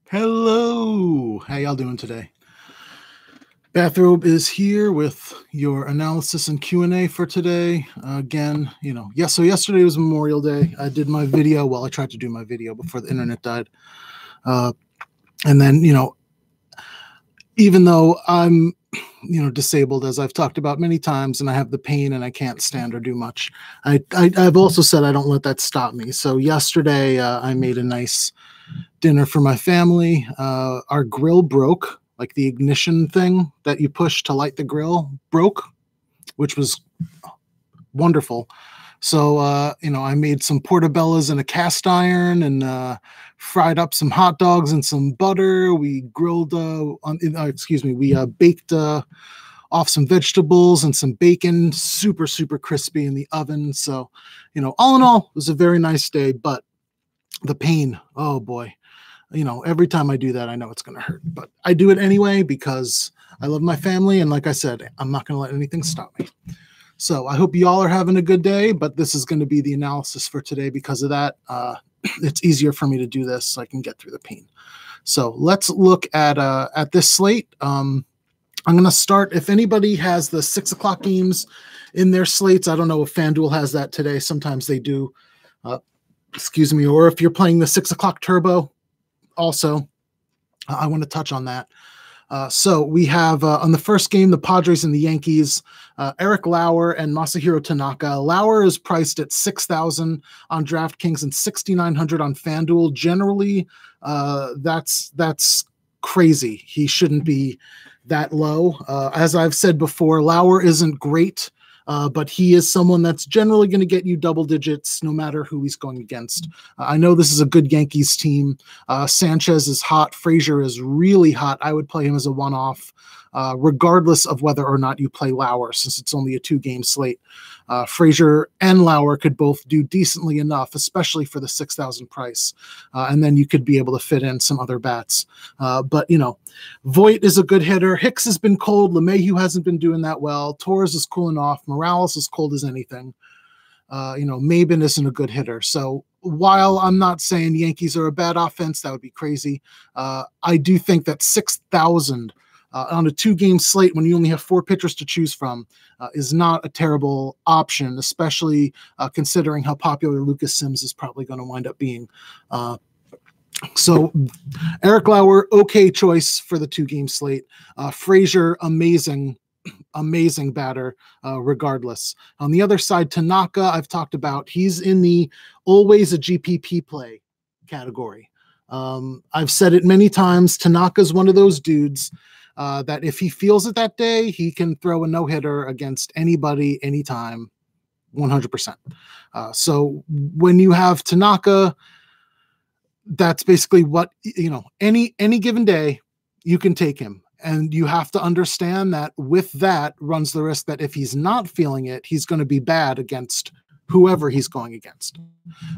Hello, how y'all doing today? Bathrobe is here with your analysis and Q&A for today. Again, so yesterday was Memorial Day. I did my video. Well, I tried to do my video before the internet died. And then, even though I'm, disabled, as I've talked about many times, and I have the pain and I can't stand or do much, I've also said I don't let that stop me. So yesterday I made a nice dinner for my family. Our grill broke, like the ignition thing that you push to light the grill broke, which was wonderful. So, I made some portobellos in a cast iron and fried up some hot dogs and some butter. We grilled, we baked off some vegetables and some bacon, super, super crispy in the oven. So, all in all, it was a very nice day, but the pain, oh boy. Every time I do that, I know it's going to hurt, but I do it anyway because I love my family. And like I said, I'm not going to let anything stop me. So I hope y'all are having a good day, but this is going to be the analysis for today. Because of that, it's easier for me to do this so I can get through the pain. So let's look at this slate. I'm going to start. If anybody has the 6 o'clock games in their slates, I don't know if FanDuel has that today. Sometimes they do. Or if you're playing the 6 o'clock turbo, also, I want to touch on that. So we have on the first game, the Padres and the Yankees, Eric Lauer and Masahiro Tanaka. Lauer is priced at $6,000 on DraftKings and $6,900 on FanDuel. Generally, that's crazy. He shouldn't be that low. As I've said before, Lauer isn't great, but he is someone that's generally going to get you double digits no matter who he's going against. I know this is a good Yankees team. Sanchez is hot. Frazier is really hot. I would play him as a one-off, regardless of whether or not you play Lauer, since it's only a 2-game slate. Frazier and Lauer could both do decently enough, especially for the $6,000 price. And then you could be able to fit in some other bats. But Voit is a good hitter. Hicks has been cold. LeMahieu hasn't been doing that well. Torres is cooling off. Morales is cold as anything. Maben isn't a good hitter. So while I'm not saying Yankees are a bad offense, that would be crazy. I do think that 6,000 on a 2-game slate when you only have 4 pitchers to choose from is not a terrible option, especially considering how popular Lucas Sims is probably going to wind up being. So Eric Lauer, okay choice for the 2-game slate. Frazier, amazing batter, regardless. On the other side, Tanaka, I've talked about. He's in the always a GPP play category. I've said it many times. Tanaka's one of those dudes that if he feels it that day, he can throw a no-hitter against anybody, anytime, 100%. So when you have Tanaka, that's basically what, any given day you can take him. And you have to understand that with that runs the risk that if he's not feeling it, he's going to be bad against whoever he's going against.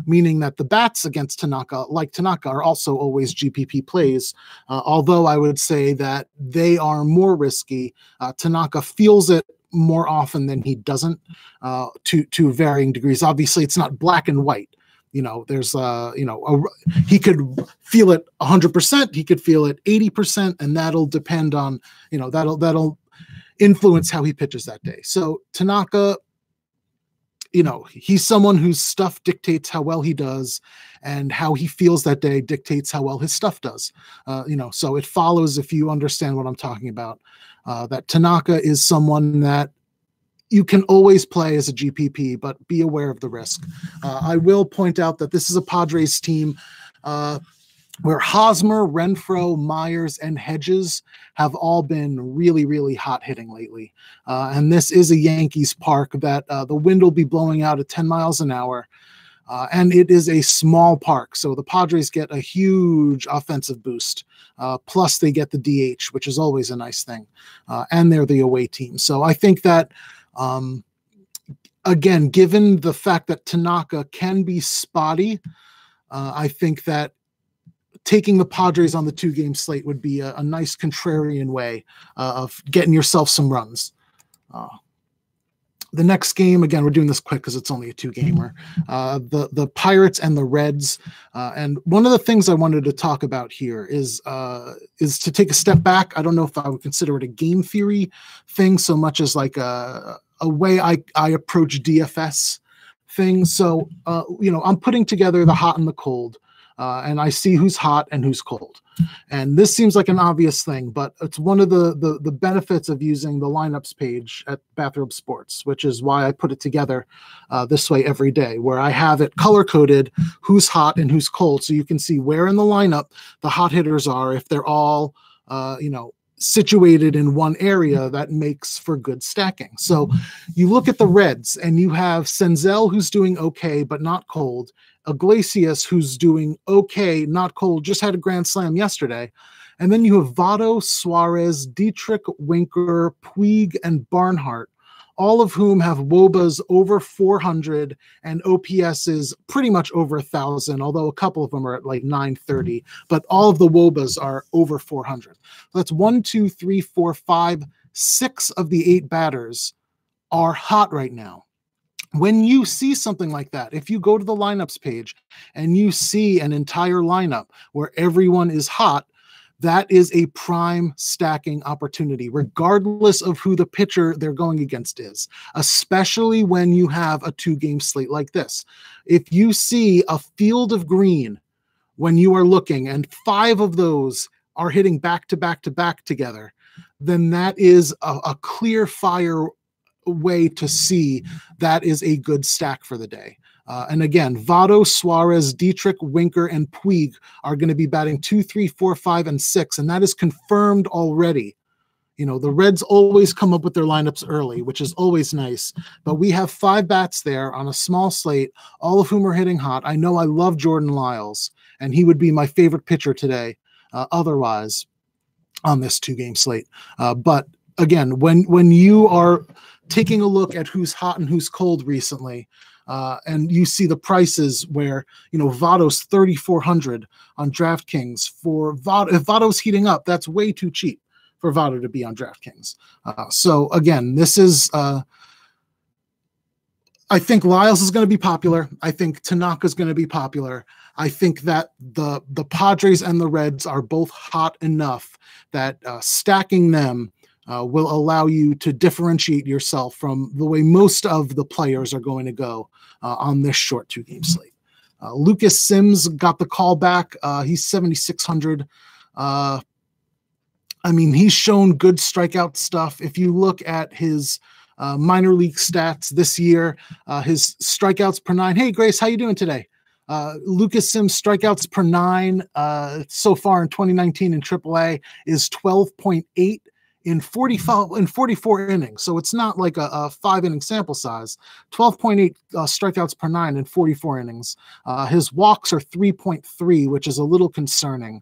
Meaning that the bats against Tanaka, like Tanaka, are also always GPP plays. Although I would say that they are more risky. Tanaka feels it more often than he doesn't, to varying degrees. Obviously, it's not black and white. There's he could feel it 100%, he could feel it 80%, and that'll depend on, that'll influence how he pitches that day. So Tanaka, he's someone whose stuff dictates how well he does, and how he feels that day dictates how well his stuff does. So it follows, if you understand what I'm talking about, that Tanaka is someone that you can always play as a GPP, but be aware of the risk. I will point out that this is a Padres team where Hosmer, Renfroe, Myers, and Hedges have all been really, really hot hitting lately. And this is a Yankees park that the wind will be blowing out at 10 miles an hour. And it is a small park. So the Padres get a huge offensive boost. Plus they get the DH, which is always a nice thing. And they're the away team. So I think that, again, given the fact that Tanaka can be spotty, I think that taking the Padres on the 2-game slate would be a nice contrarian way of getting yourself some runs. The next game, again, we're doing this quick because it's only a 2-gamer. The Pirates and the Reds. And one of the things I wanted to talk about here is to take a step back. I don't know if I would consider it a game theory thing so much as like a way I approach DFS things. So, I'm putting together the hot and the cold, and I see who's hot and who's cold. And this seems like an obvious thing, but it's one of the benefits of using the lineups page at Bathrobe Sports, which is why I put it together this way every day, where I have it color-coded who's hot and who's cold, so you can see where in the lineup the hot hitters are, if they're all, situated in one area that makes for good stacking. So you look at the Reds, and you have Senzel, who's doing okay, but not cold. Iglesias, who's doing okay, not cold, just had a grand slam yesterday. And then you have Votto, Suarez, Dietrich, Winker, Puig, and Barnhart, all of whom have WOBAs over 400 and OPSs pretty much over 1,000, although a couple of them are at like 930. But all of the WOBAs are over 400. So that's 1, 2, 3, 4, 5, 6 of the 8 batters are hot right now. When you see something like that, if you go to the lineups page and you see an entire lineup where everyone is hot, that is a prime stacking opportunity, regardless of who the pitcher they're going against is, especially when you have a 2-game slate like this. If you see a field of green when you are looking and 5 of those are hitting back to back to back together, then that is a clear fire way to see that is a good stack for the day. And again, Votto, Suarez, Dietrich, Winker, and Puig are going to be batting 2, 3, 4, 5, and 6, and that is confirmed already. The Reds always come up with their lineups early, which is always nice, but we have 5 bats there on a small slate, all of whom are hitting hot. I know I love Jordan Lyles, and he would be my favorite pitcher today, otherwise, on this 2-game slate. But again, when you are taking a look at who's hot and who's cold recently, and you see the prices where, Votto's 3,400 on DraftKings for Votto. If Votto's heating up, that's way too cheap for Votto to be on DraftKings. So again, this is, I think Lyles is going to be popular. I think Tanaka is going to be popular. I think that the Padres and the Reds are both hot enough that stacking them will allow you to differentiate yourself from the way most of the players are going to go on this short 2-game slate. Lucas Sims got the call back. He's 7,600. He's shown good strikeout stuff. If you look at his minor league stats this year, his strikeouts per 9. Hey, Grace, how you doing today? Lucas Sims' strikeouts per 9 so far in 2019 in AAA is 12.8. in 44 innings. So it's not like a 5-inning sample size. 12.8 strikeouts per 9 in 44 innings. His walks are 3.3, which is a little concerning.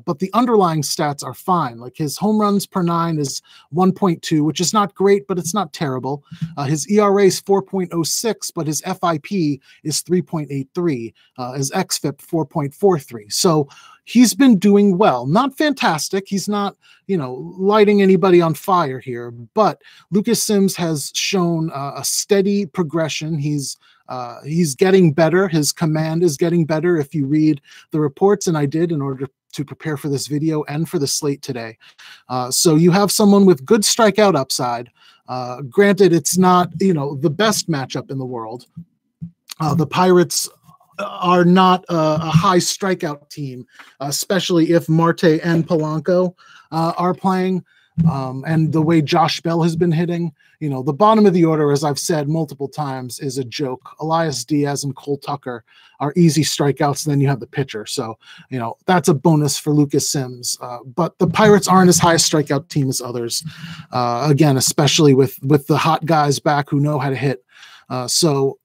But the underlying stats are fine. Like his home runs per 9 is 1.2, which is not great, but it's not terrible. His ERA is 4.06, but his FIP is 3.83. His xFIP 4.43. So he's been doing well. Not fantastic. He's not, lighting anybody on fire here. But Lucas Sims has shown a steady progression. He's getting better. His command is getting better. If you read the reports, and I did in order to prepare for this video and for the slate today. So you have someone with good strikeout upside. Granted, it's not, the best matchup in the world. The Pirates are not a high strikeout team, especially if Marte and Polanco are playing. And the way Josh Bell has been hitting, the bottom of the order, as I've said multiple times, is a joke. Elias Diaz and Cole Tucker are easy strikeouts. Then you have the pitcher. So, that's a bonus for Lucas Sims. But the Pirates aren't as high a strikeout team as others. Again, especially with the hot guys back who know how to hit. So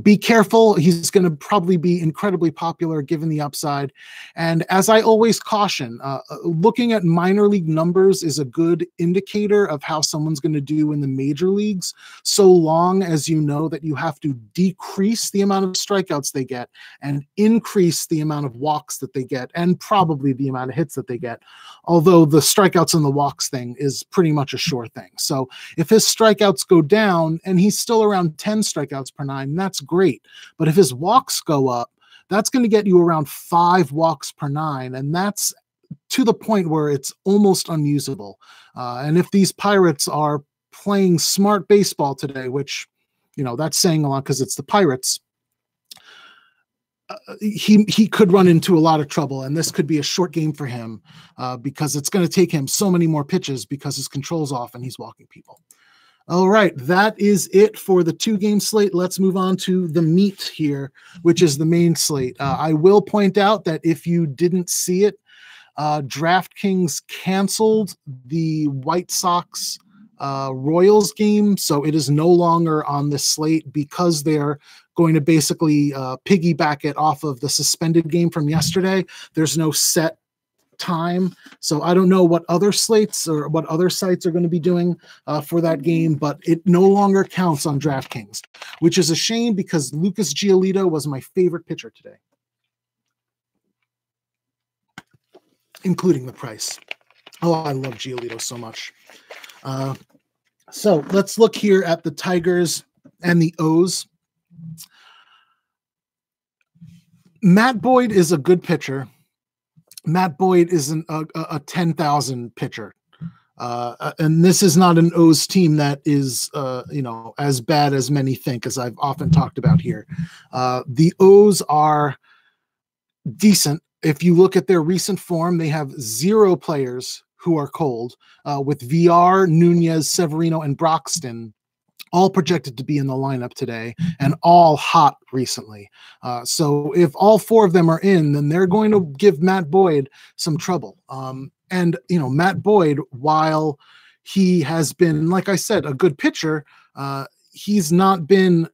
be careful. He's going to probably be incredibly popular given the upside. And as I always caution, looking at minor league numbers is a good indicator of how someone's going to do in the major leagues, so long as you know that you have to decrease the amount of strikeouts they get and increase the amount of walks that they get, and probably the amount of hits that they get. Although the strikeouts and the walks thing is pretty much a sure thing. So if his strikeouts go down and he's still around 10 strikeouts per nine, that's great. But if his walks go up, that's going to get you around 5 walks per nine. And that's to the point where it's almost unusable. And if these Pirates are playing smart baseball today, which, that's saying a lot because it's the Pirates, he could run into a lot of trouble, and this could be a short game for him because it's going to take him so many more pitches because his control's off and he's walking people. All right, that is it for the 2-game slate. Let's move on to the meat here, which is the main slate. I will point out that if you didn't see it, DraftKings canceled the White Sox Royals game, so it is no longer on the slate because they're going to basically piggyback it off of the suspended game from yesterday. There's no set time, so I don't know what other slates or what other sites are going to be doing for that game, but it no longer counts on DraftKings, which is a shame because Lucas Giolito was my favorite pitcher today, including the price. Oh, I love Giolito so much. So let's look here at the Tigers and the O's. Matt Boyd is a good pitcher. Matt Boyd is a 10,000 pitcher. And this is not an O's team that is, as bad as many think, as I've often talked about here. The O's are decent. If you look at their recent form, they have 0 players who are cold, with VR, Nunez, Severino, and Broxton all projected to be in the lineup today and all hot recently. So if all 4 of them are in, then they're going to give Matt Boyd some trouble. And Matt Boyd, while he has been, like I said, a good pitcher, he's not been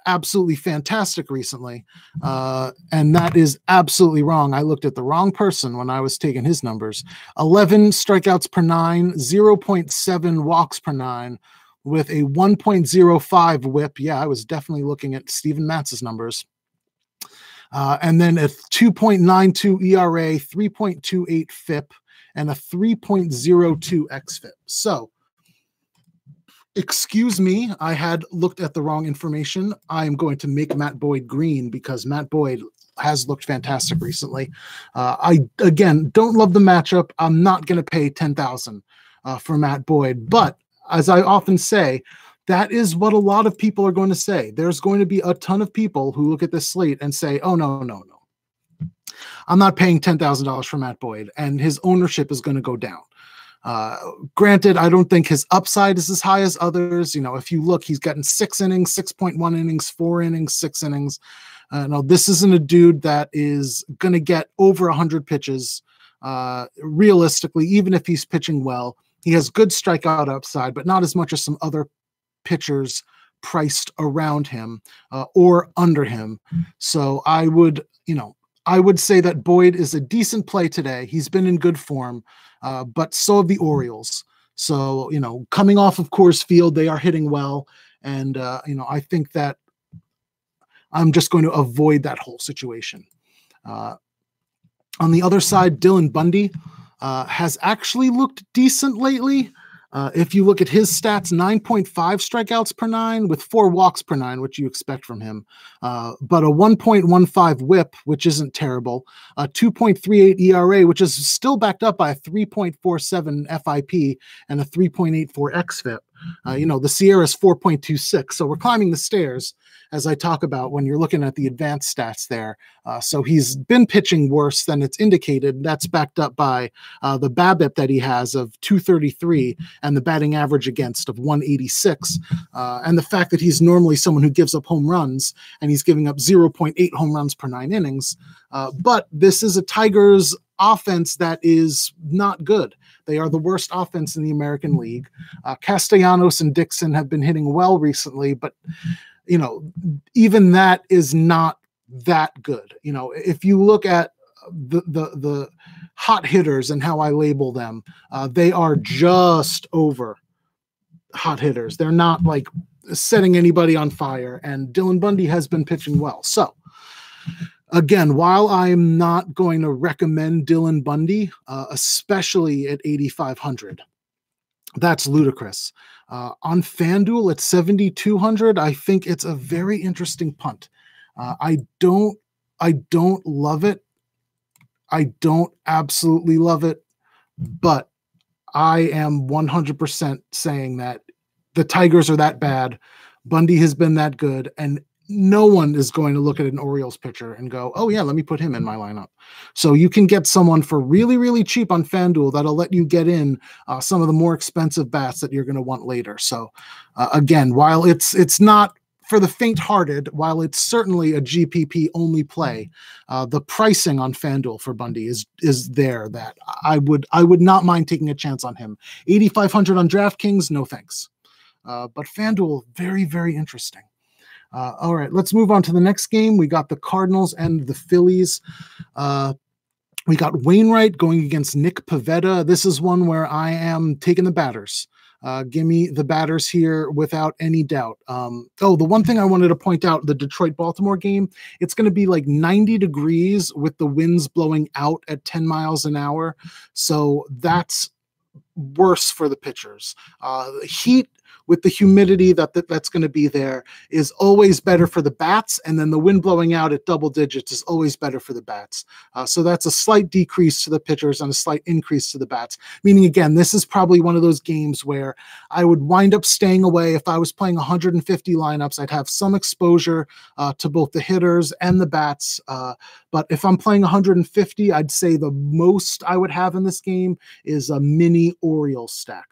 absolutely fantastic recently. And that is absolutely wrong. I looked at the wrong person when I was taking his numbers. 11 strikeouts per nine, 0.7 walks per nine, with a 1.05 whip. Yeah, I was definitely looking at Steven Matz's numbers. And then a 2.92 ERA, 3.28 FIP, and a 3.02 xFIP. So, excuse me, I had looked at the wrong information. I am going to make Matt Boyd green because Matt Boyd has looked fantastic recently. I, again, don't love the matchup. I'm not going to pay $10,000 for Matt Boyd, but as I often say, that is what a lot of people are going to say. There's going to be a ton of people who look at this slate and say, oh, no. I'm not paying $10,000 for Matt Boyd, and his ownership is going to go down. Granted, I don't think his upside is as high as others. If you look, he's gotten 6 innings, 6.1 innings, 4 innings, 6 innings. No, this isn't a dude that is going to get over 100 pitches. Realistically, even if he's pitching well, he has good strikeout upside, but not as much as some other pitchers priced around him or under him. So I would say that Boyd is a decent play today. He's been in good form, but so have the Orioles. So, coming off of Coors Field, they are hitting well. And, I think that I'm just going to avoid that whole situation. On the other side, Dylan Bundy has actually looked decent lately. If you look at his stats, 9.5 strikeouts per nine with 4 walks per nine, which you expect from him, but a 1.15 whip, which isn't terrible, a 2.38 ERA, which is still backed up by a 3.47 FIP and a 3.84 xFIP. The Sierra is 4.26, so we're climbing the stairs, as I talk about when you're looking at the advanced stats there. So he's been pitching worse than it's indicated. That's backed up by the BABIP that he has of 233 and the batting average against of 186. And the fact that he's normally someone who gives up home runs, and he's giving up 0.8 home runs per 9 innings. But this is a Tigers offense that is not good. They are the worst offense in the American League. Castellanos and Dixon have been hitting well recently, but even that is not that good. If you look at the hot hitters and how I label them, they are just over hot hitters. They're not like setting anybody on fire, and Dylan Bundy has been pitching well. So again, while I'm not going to recommend Dylan Bundy, especially at 8,500, that's ludicrous. On FanDuel at 7,200, I think it's a very interesting punt. I don't love it. I don't absolutely love it, but I am 100% saying that the Tigers are that bad. Bundy has been that good, and no one is going to look at an Orioles pitcher and go, oh yeah, let me put him in my lineup. So you can get someone for really, really cheap on FanDuel that'll let you get in some of the more expensive bats that you're going to want later. So again, while it's not for the faint-hearted, while it's certainly a GPP only play, the pricing on FanDuel for Bundy is there that I would not mind taking a chance on him. 8,500 on DraftKings, no thanks. But FanDuel, very, very interesting. All right, let's move on to the next game. We got the Cardinals and the Phillies. We got Wainwright going against Nick Pavetta. This is one where I am taking the batters. Give me the batters here without any doubt. The one thing I wanted to point out, the Detroit-Baltimore game, it's going to be like 90 degrees with the winds blowing out at 10 miles an hour. So that's worse for the pitchers. Heat with the humidity that's going to be there is always better for the bats, and then the wind blowing out at double digits is always better for the bats. So that's a slight decrease to the pitchers and a slight increase to the bats, meaning, again, this is probably one of those games where I would wind up staying away. If I was playing 150 lineups, I'd have some exposure to both the hitters and the bats. But if I'm playing 150, I'd say the most I would have in this game is a mini Orioles stack.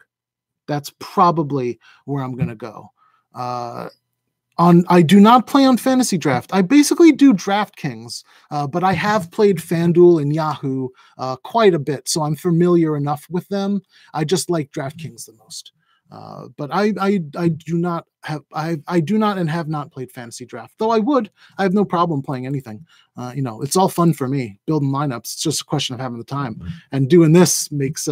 That's probably where I'm going to go. I do not play on Fantasy Draft. I basically do DraftKings, but I have played FanDuel and Yahoo quite a bit, so I'm familiar enough with them. I just like DraftKings the most. But I do not and have not played Fantasy Draft, though I have no problem playing anything. It's all fun for me, building lineups. It's just a question of having the time, and doing this makes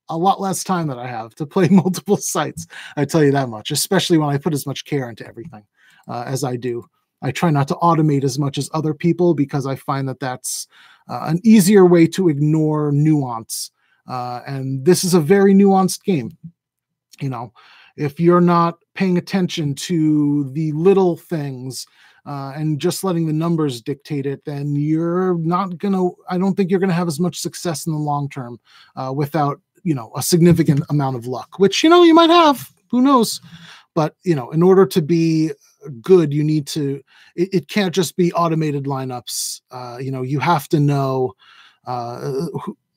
a lot less time that I have to play multiple sites. I tell you that much, especially when I put as much care into everything as I do. I try not to automate as much as other people because I find that that's an easier way to ignore nuance. And this is a very nuanced game. If you're not paying attention to the little things and just letting the numbers dictate it, then I don't think you're going to have as much success in the long term without a significant amount of luck, which, you might have, who knows, but, in order to be good, you need to, it can't just be automated lineups. You have to know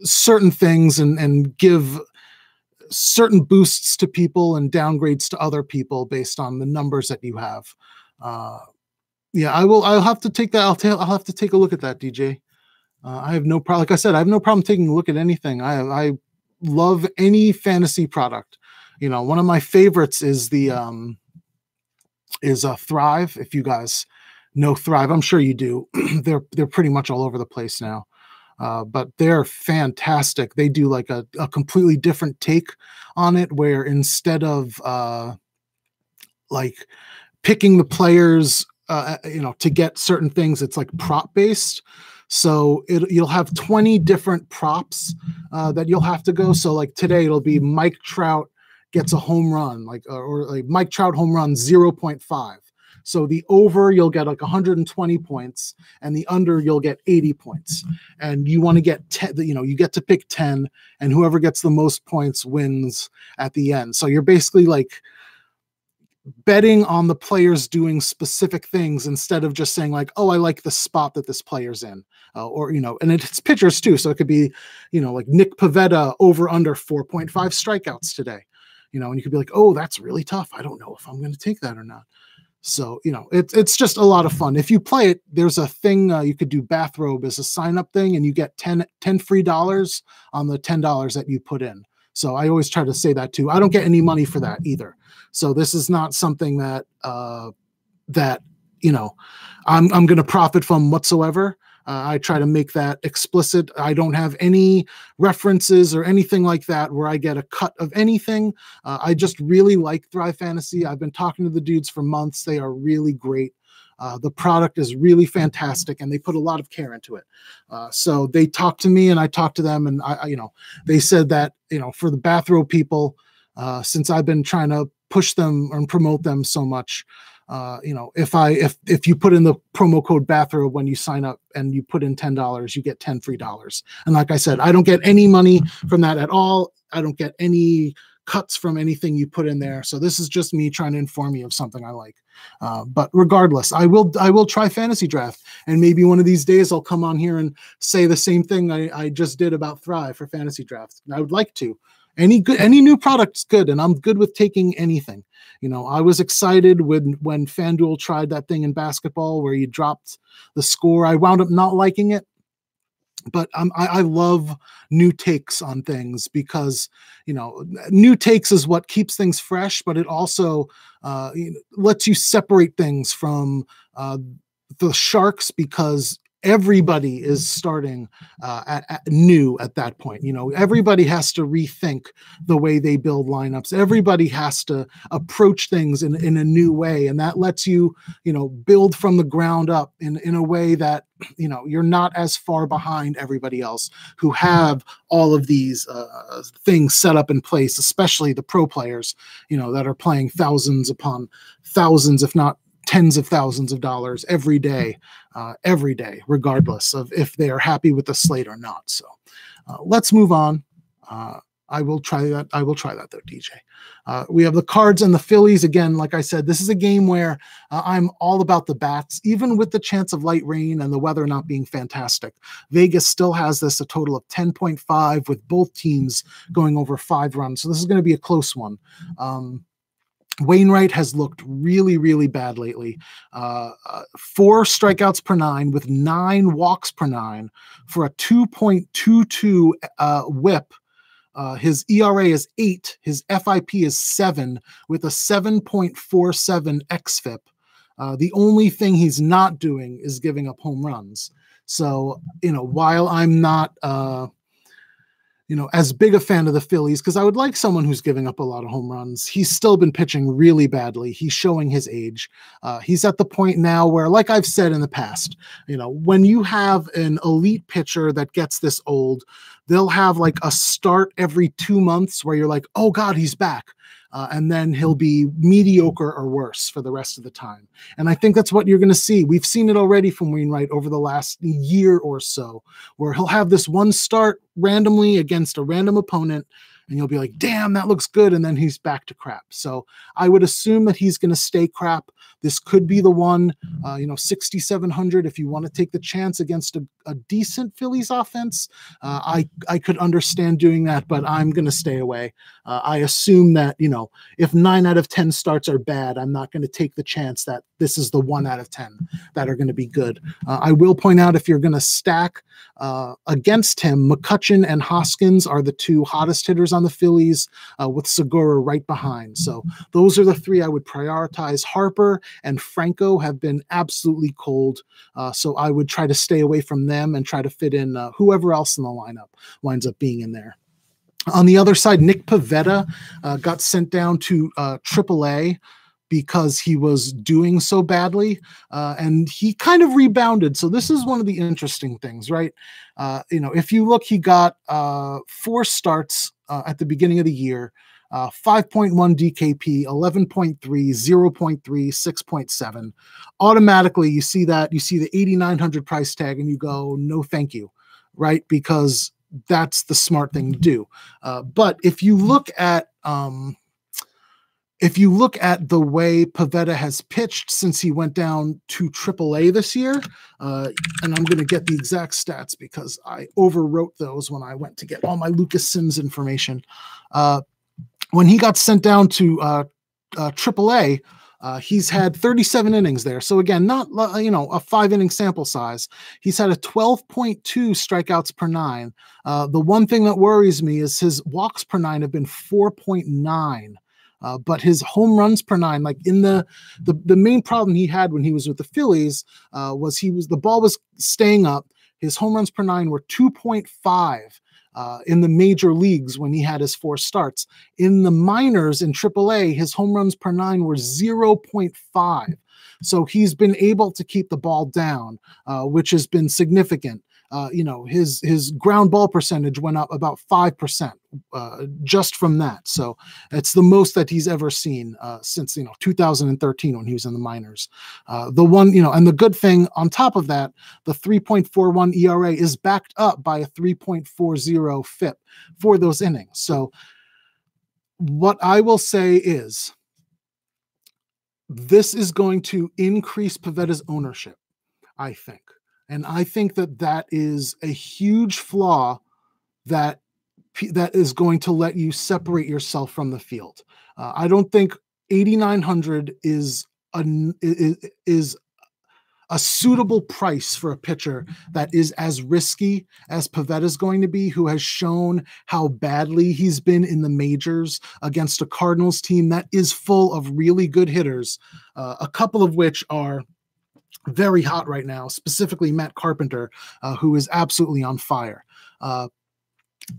certain things and give certain boosts to people and downgrades to other people based on the numbers that you have. I'll have to take that. I'll have to take a look at that, DJ. I have no problem. Like I said, I have no problem taking a look at anything. I love any fantasy product. One of my favorites is Thrive. If you guys know Thrive, I'm sure you do. They're pretty much all over the place now. But they're fantastic. They do like a completely different take on it, where instead of like picking the players to get certain things, it's like prop based. So you'll have 20 different props that you'll have to go. So like today it'll be Mike Trout gets a home run, or Mike Trout home run 0.5. So the over, you'll get like 120 points, and the under, you'll get 80 points. And you want to get 10, you get to pick 10, and whoever gets the most points wins at the end. So you're basically like betting on the players doing specific things instead of just saying like, oh, I like the spot that this player's in, and it's pitchers too. So it could be, like Nick Pavetta over under 4.5 strikeouts today, and you could be like, oh, that's really tough. I don't know if I'm going to take that or not. So, it's just a lot of fun. If you play it, there's a thing you could do. Bathrobe as a sign up thing, and you get 10 free dollars on the $10 that you put in. So I always try to say that too. I don't get any money for that either. So this is not something that that, I'm going to profit from whatsoever. I try to make that explicit. I don't have any references or anything like that where I get a cut of anything. I just really like Thrive Fantasy. I've been talking to the dudes for months. They are really great. The product is really fantastic, and they put a lot of care into it. So they talked to me, and I talked to them, and they said that, for the bathrobe people, since I've been trying to push them and promote them so much, if you put in the promo code bathrobe when you sign up and you put in $10, you get 10 free dollars. And like I said, I don't get any money from that at all. I don't get any cuts from anything you put in there. So this is just me trying to inform you of something I like. But regardless, I will try Fantasy Draft, and maybe one of these days I'll come on here and say the same thing I just did about Thrive for Fantasy Draft. I would like to. Any new product's good, and I'm good with taking anything. I was excited when FanDuel tried that thing in basketball where you dropped the score. I wound up not liking it, but I love new takes on things because, new takes is what keeps things fresh, but it also lets you separate things from the sharks, because everybody is starting at new at that point. Everybody has to rethink the way they build lineups. Everybody has to approach things in a new way. And that lets you, build from the ground up in a way that, you're not as far behind everybody else who have all of these things set up in place, especially the pro players, that are playing thousands upon thousands, if not tens of thousands of dollars every day, regardless of if they are happy with the slate or not. So let's move on. I will try that. Though, DJ. We have the Cards and the Phillies. Again, like I said, this is a game where I'm all about the bats, even with the chance of light rain and the weather not being fantastic. Vegas still has this a total of 10.5 with both teams going over 5 runs. So this is going to be a close one. Wainwright has looked really, really bad lately. 4 strikeouts per 9 with 9 walks per 9 for a 2.22 whip. His ERA is 8. His FIP is 7 with a 7.47 xFIP. The only thing he's not doing is giving up home runs. So, while I'm not, as big a fan of the Phillies, because I would like someone who's giving up a lot of home runs, he's still been pitching really badly. He's showing his age. He's at the point now where, like I've said in the past, when you have an elite pitcher that gets this old, they'll have like a start every 2 months where you're like, oh God, he's back. And then he'll be mediocre or worse for the rest of the time. And I think that's what you're going to see. We've seen it already from Wainwright over the last year or so, where he'll have this one start randomly against a random opponent, and you'll be like, damn, that looks good. And then he's back to crap. So I would assume that he's going to stay crap. This could be the one, 6,700. If you want to take the chance against a decent Phillies offense, I could understand doing that, but I'm going to stay away. I assume that, if 9 out of 10 starts are bad, I'm not going to take the chance that this is the 1 out of 10 that are going to be good. I will point out, if you're going to stack against him, McCutchen and Hoskins are the 2 hottest hitters on the Phillies, with Segura right behind. So those are the 3 I would prioritize. Harper and Franco have been absolutely cold. So I would try to stay away from them and try to fit in whoever else in the lineup winds up being in there. On the other side, Nick Pavetta got sent down to AAA because he was doing so badly, and he kind of rebounded. So this is one of the interesting things, right? If you look, he got 4 starts at the beginning of the year, 5.1 DKP, 11.3, 0.3, 6.7. Automatically, you see the 8,900 price tag, and you go, no, thank you, right? Because that's the smart thing to do. But if you look at the way Pavetta has pitched since he went down to AAA this year, and I'm going to get the exact stats because I overwrote those when I went to get all my Lucas Sims information. When he got sent down to AAA, he's had 37 innings there. So again, not a 5-inning sample size. He's had a 12.2 strikeouts per 9. The one thing that worries me is his walks per 9 have been 4.9. But his home runs per nine, like in the main problem he had when he was with the Phillies was the ball was staying up. His home runs per nine were 2.5 in the major leagues when he had his 4 starts. In the minors in AAA, his home runs per nine were 0.5. So he's been able to keep the ball down, which has been significant. His ground ball percentage went up about 5% just from that. So it's the most that he's ever seen since 2013 when he was in the minors. And the good thing on top of that, the 3.41 ERA is backed up by a 3.40 FIP for those innings. So what I will say is this is going to increase Pavetta's ownership, I think. And I think that is a huge flaw that is going to let you separate yourself from the field. I don't think 8,900 is a suitable price for a pitcher that is as risky as Pavetta is going to be, who has shown how badly he's been in the majors against a Cardinals team that is full of really good hitters, a couple of which are very hot right now, specifically Matt Carpenter, who is absolutely on fire.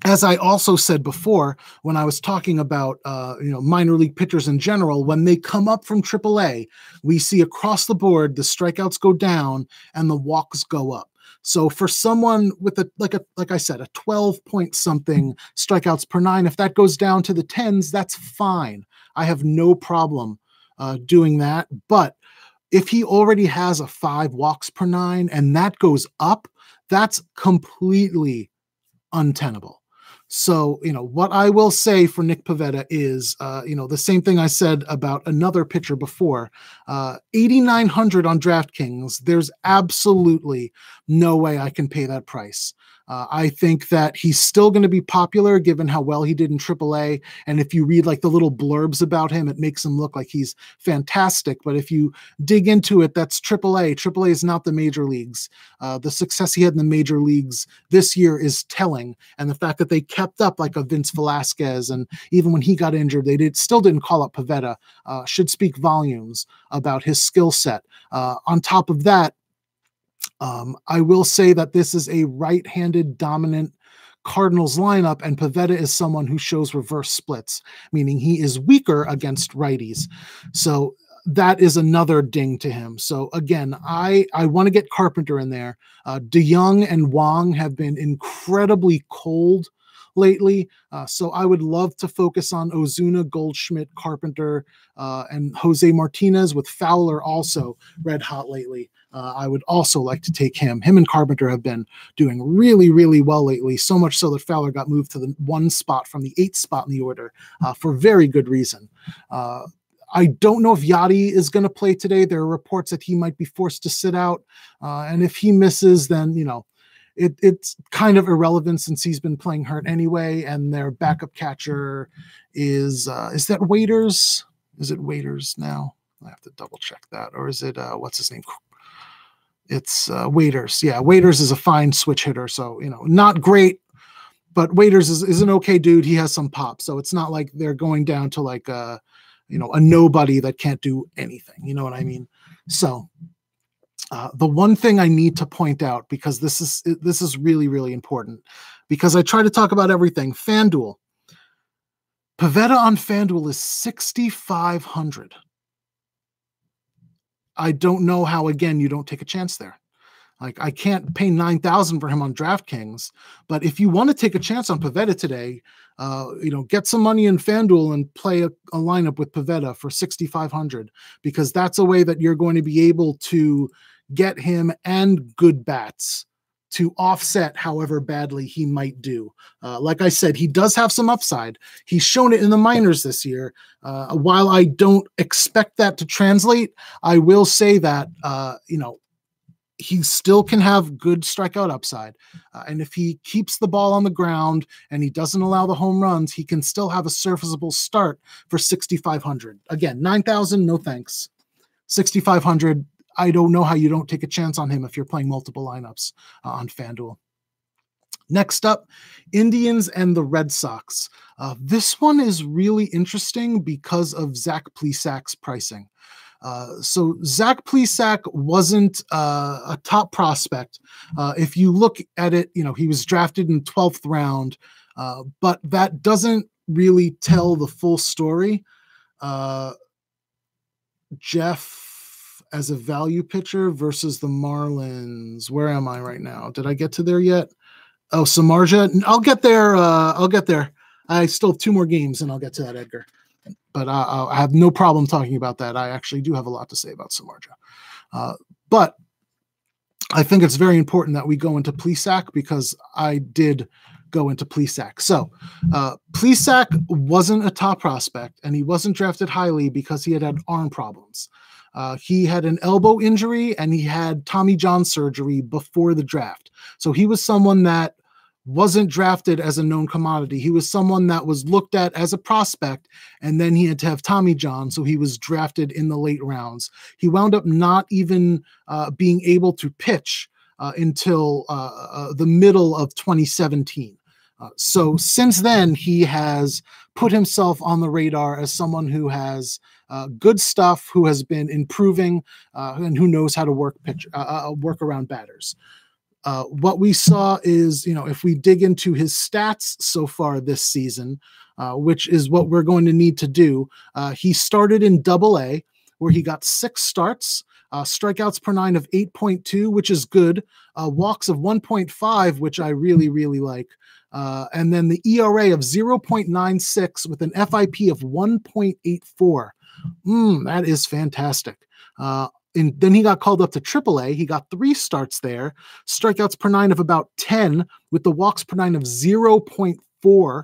As I also said before, when I was talking about minor league pitchers in general, when they come up from AAA, we see across the board the strikeouts go down and the walks go up. So for someone with like I said, a 12 point something strikeouts per nine, if that goes down to the 10s, that's fine. I have no problem doing that. But if he already has a 5 walks per nine and that goes up, that's completely untenable. So, what I will say for Nick Pavetta is, the same thing I said about another pitcher before, 8,900 on DraftKings. There's absolutely no way I can pay that price. I think that he's still going to be popular given how well he did in AAA. And if you read like the little blurbs about him, it makes him look like he's fantastic. But if you dig into it, that's AAA. AAA is not the major leagues. The success he had in the major leagues this year is telling. And the fact that they kept up like a Vince Velasquez, and even when he got injured, they still didn't call up Pavetta, should speak volumes about his skill set. On top of that, I will say that this is a right-handed dominant Cardinals lineup, and Pavetta is someone who shows reverse splits, meaning he is weaker against righties. So that is another ding to him. So again, I want to get Carpenter in there. DeYoung and Wong have been incredibly cold lately. So I would love to focus on Ozuna, Goldschmidt, Carpenter, and Jose Martinez, with Fowler also red hot lately. I would also like to take him. Him and Carpenter have been doing really, really well lately, so much so that Fowler got moved to the 1 spot from the 8th spot in the order for very good reason. I don't know if Yachty is going to play today. There are reports that he might be forced to sit out. And if he misses, then, it's kind of irrelevant since he's been playing hurt anyway. And their backup catcher is that Waiters? Is it Waiters now? I have to double check that. Or is it, what's his name? It's Waiters. Yeah, Waiters is a fine switch hitter. So, not great, but Waiters is an okay dude. He has some pop. So it's not like they're going down to like a nobody that can't do anything. You know what I mean? So the one thing I need to point out, because this is really, really important, because I try to talk about everything. FanDuel. Pavetta on FanDuel is 6,500. I don't know how, again, you don't take a chance there. Like, I can't pay 9,000 for him on DraftKings, but if you want to take a chance on Pavetta today, get some money in FanDuel and play a lineup with Pavetta for 6,500, because that's a way that you're going to be able to get him and good bats to offset however badly he might do. Like I said, he does have some upside. He's shown it in the minors this year. While I don't expect that to translate, I will say that, he still can have good strikeout upside. And if he keeps the ball on the ground and he doesn't allow the home runs, he can still have a serviceable start for 6,500. Again, 9,000, no thanks. 6,500, I don't know how you don't take a chance on him if you're playing multiple lineups on FanDuel. Next up, Indians and the Red Sox. This one is really interesting because of Zach Plesac's pricing. So Zach Plesac wasn't a top prospect. If you look at it, he was drafted in 12th round, but that doesn't really tell the full story. Jeff as a value pitcher versus the Marlins. Where am I right now? Did I get to there yet? Oh, Samardzija. I'll get there. I still have 2 more games and I'll get to that, Edgar. But I have no problem talking about that. I actually do have a lot to say about Samardzija. But I think it's very important that we go into Plesac because I did go into Plesac. So Plesac wasn't a top prospect and he wasn't drafted highly because he had arm problems. He had an elbow injury and he had Tommy John surgery before the draft. So he was someone that wasn't drafted as a known commodity. He was someone that was looked at as a prospect, and then he had to have Tommy John, so he was drafted in the late rounds. He wound up not even being able to pitch until the middle of 2017. So since then, he has put himself on the radar as someone who has good stuff, who has been improving, and who knows how to work around batters. What we saw is, if we dig into his stats so far this season, which is what we're going to need to do, he started in Double-A, where he got 6 starts, strikeouts per 9 of 8.2, which is good, walks of 1.5, which I really, really like, and then the ERA of 0.96 with an FIP of 1.84. That is fantastic. And then he got called up to AAA. He got 3 starts there, strikeouts per 9 of about 10 with the walks per 9 of 0.4,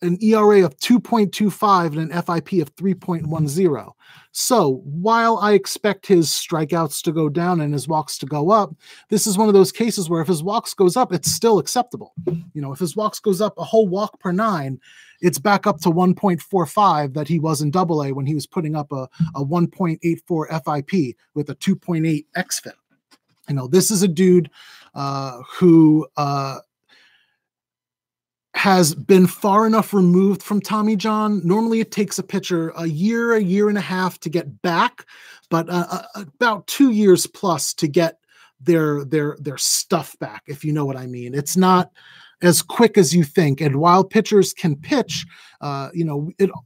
an ERA of 2.25 and an FIP of 3.10. So while I expect his strikeouts to go down and his walks to go up, this is one of those cases where if his walks goes up, it's still acceptable. If his walks goes up a whole walk per 9, it's back up to 1.45 that he was in Double-A when he was putting up a 1.84 FIP with a 2.8 xFIP. This is a dude who has been far enough removed from Tommy John. Normally it takes a pitcher a year and a half to get back, but about 2 years plus to get their stuff back, if you know what I mean. It's not as quick as you think. And while pitchers can pitch,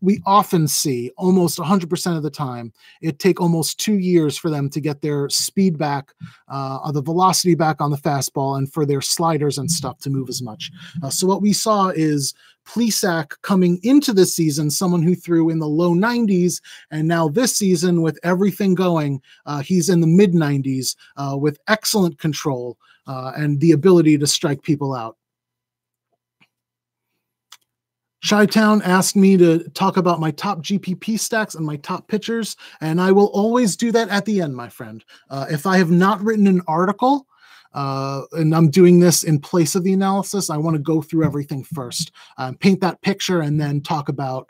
we often see almost 100% of the time, it take almost 2 years for them to get their speed back, the velocity back on the fastball, and for their sliders and stuff to move as much. So what we saw is Plesac coming into this season, someone who threw in the low 90s, and now this season with everything going, he's in the mid 90s with excellent control and the ability to strike people out. Chi-Town asked me to talk about my top GPP stacks and my top pitchers, and I will always do that at the end, my friend. If I have not written an article, and I'm doing this in place of the analysis, I want to go through everything first, paint that picture, and then talk about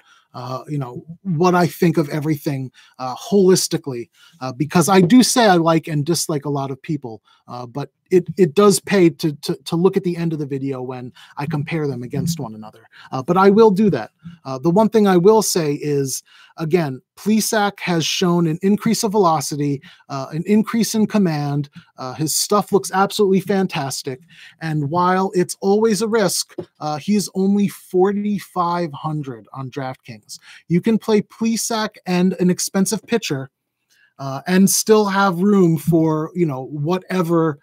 what I think of everything holistically, because I do say I like and dislike a lot of people, but it does pay to look at the end of the video when I compare them against one another. But I will do that. The one thing I will say is, again, Plesac has shown an increase of velocity, an increase in command. His stuff looks absolutely fantastic. And while it's always a risk, he's only 4,500 on DraftKings. You can play Plesac and an expensive pitcher and still have room for, whatever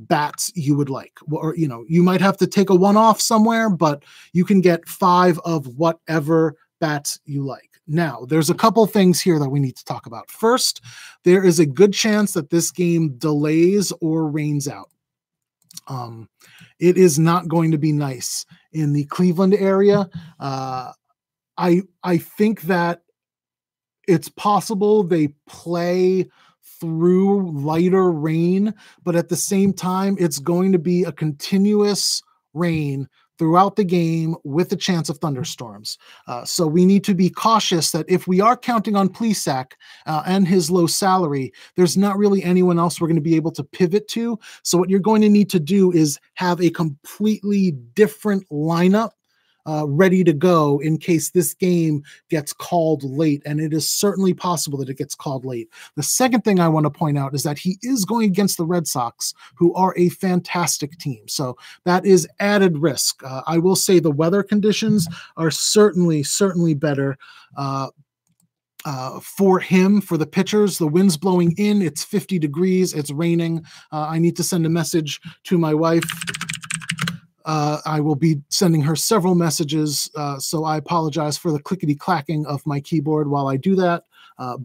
bats you would like. Or, you might have to take a one-off somewhere, but you can get 5 of whatever bats you like. Now, there's a couple things here that we need to talk about. First, there is a good chance that this game delays or rains out. It is not going to be nice in the Cleveland area. I think that it's possible they play through lighter rain, but at the same time, it's going to be a continuous rain throughout the game with a chance of thunderstorms. So we need to be cautious that if we are counting on Plesac and his low salary, there's not really anyone else we're going to be able to pivot to. So what you're going to need to do is have a completely different lineup ready to go in case this game gets called late, and it is certainly possible that it gets called late. The second thing I want to point out is that he is going against the Red Sox, who are a fantastic team. So that is added risk. I will say the weather conditions are certainly better for him, for the pitchers. The wind's blowing in, it's 50 degrees, it's raining. I need to send a message to my wife. I will be sending her several messages, so I apologize for the clickety-clacking of my keyboard while I do that.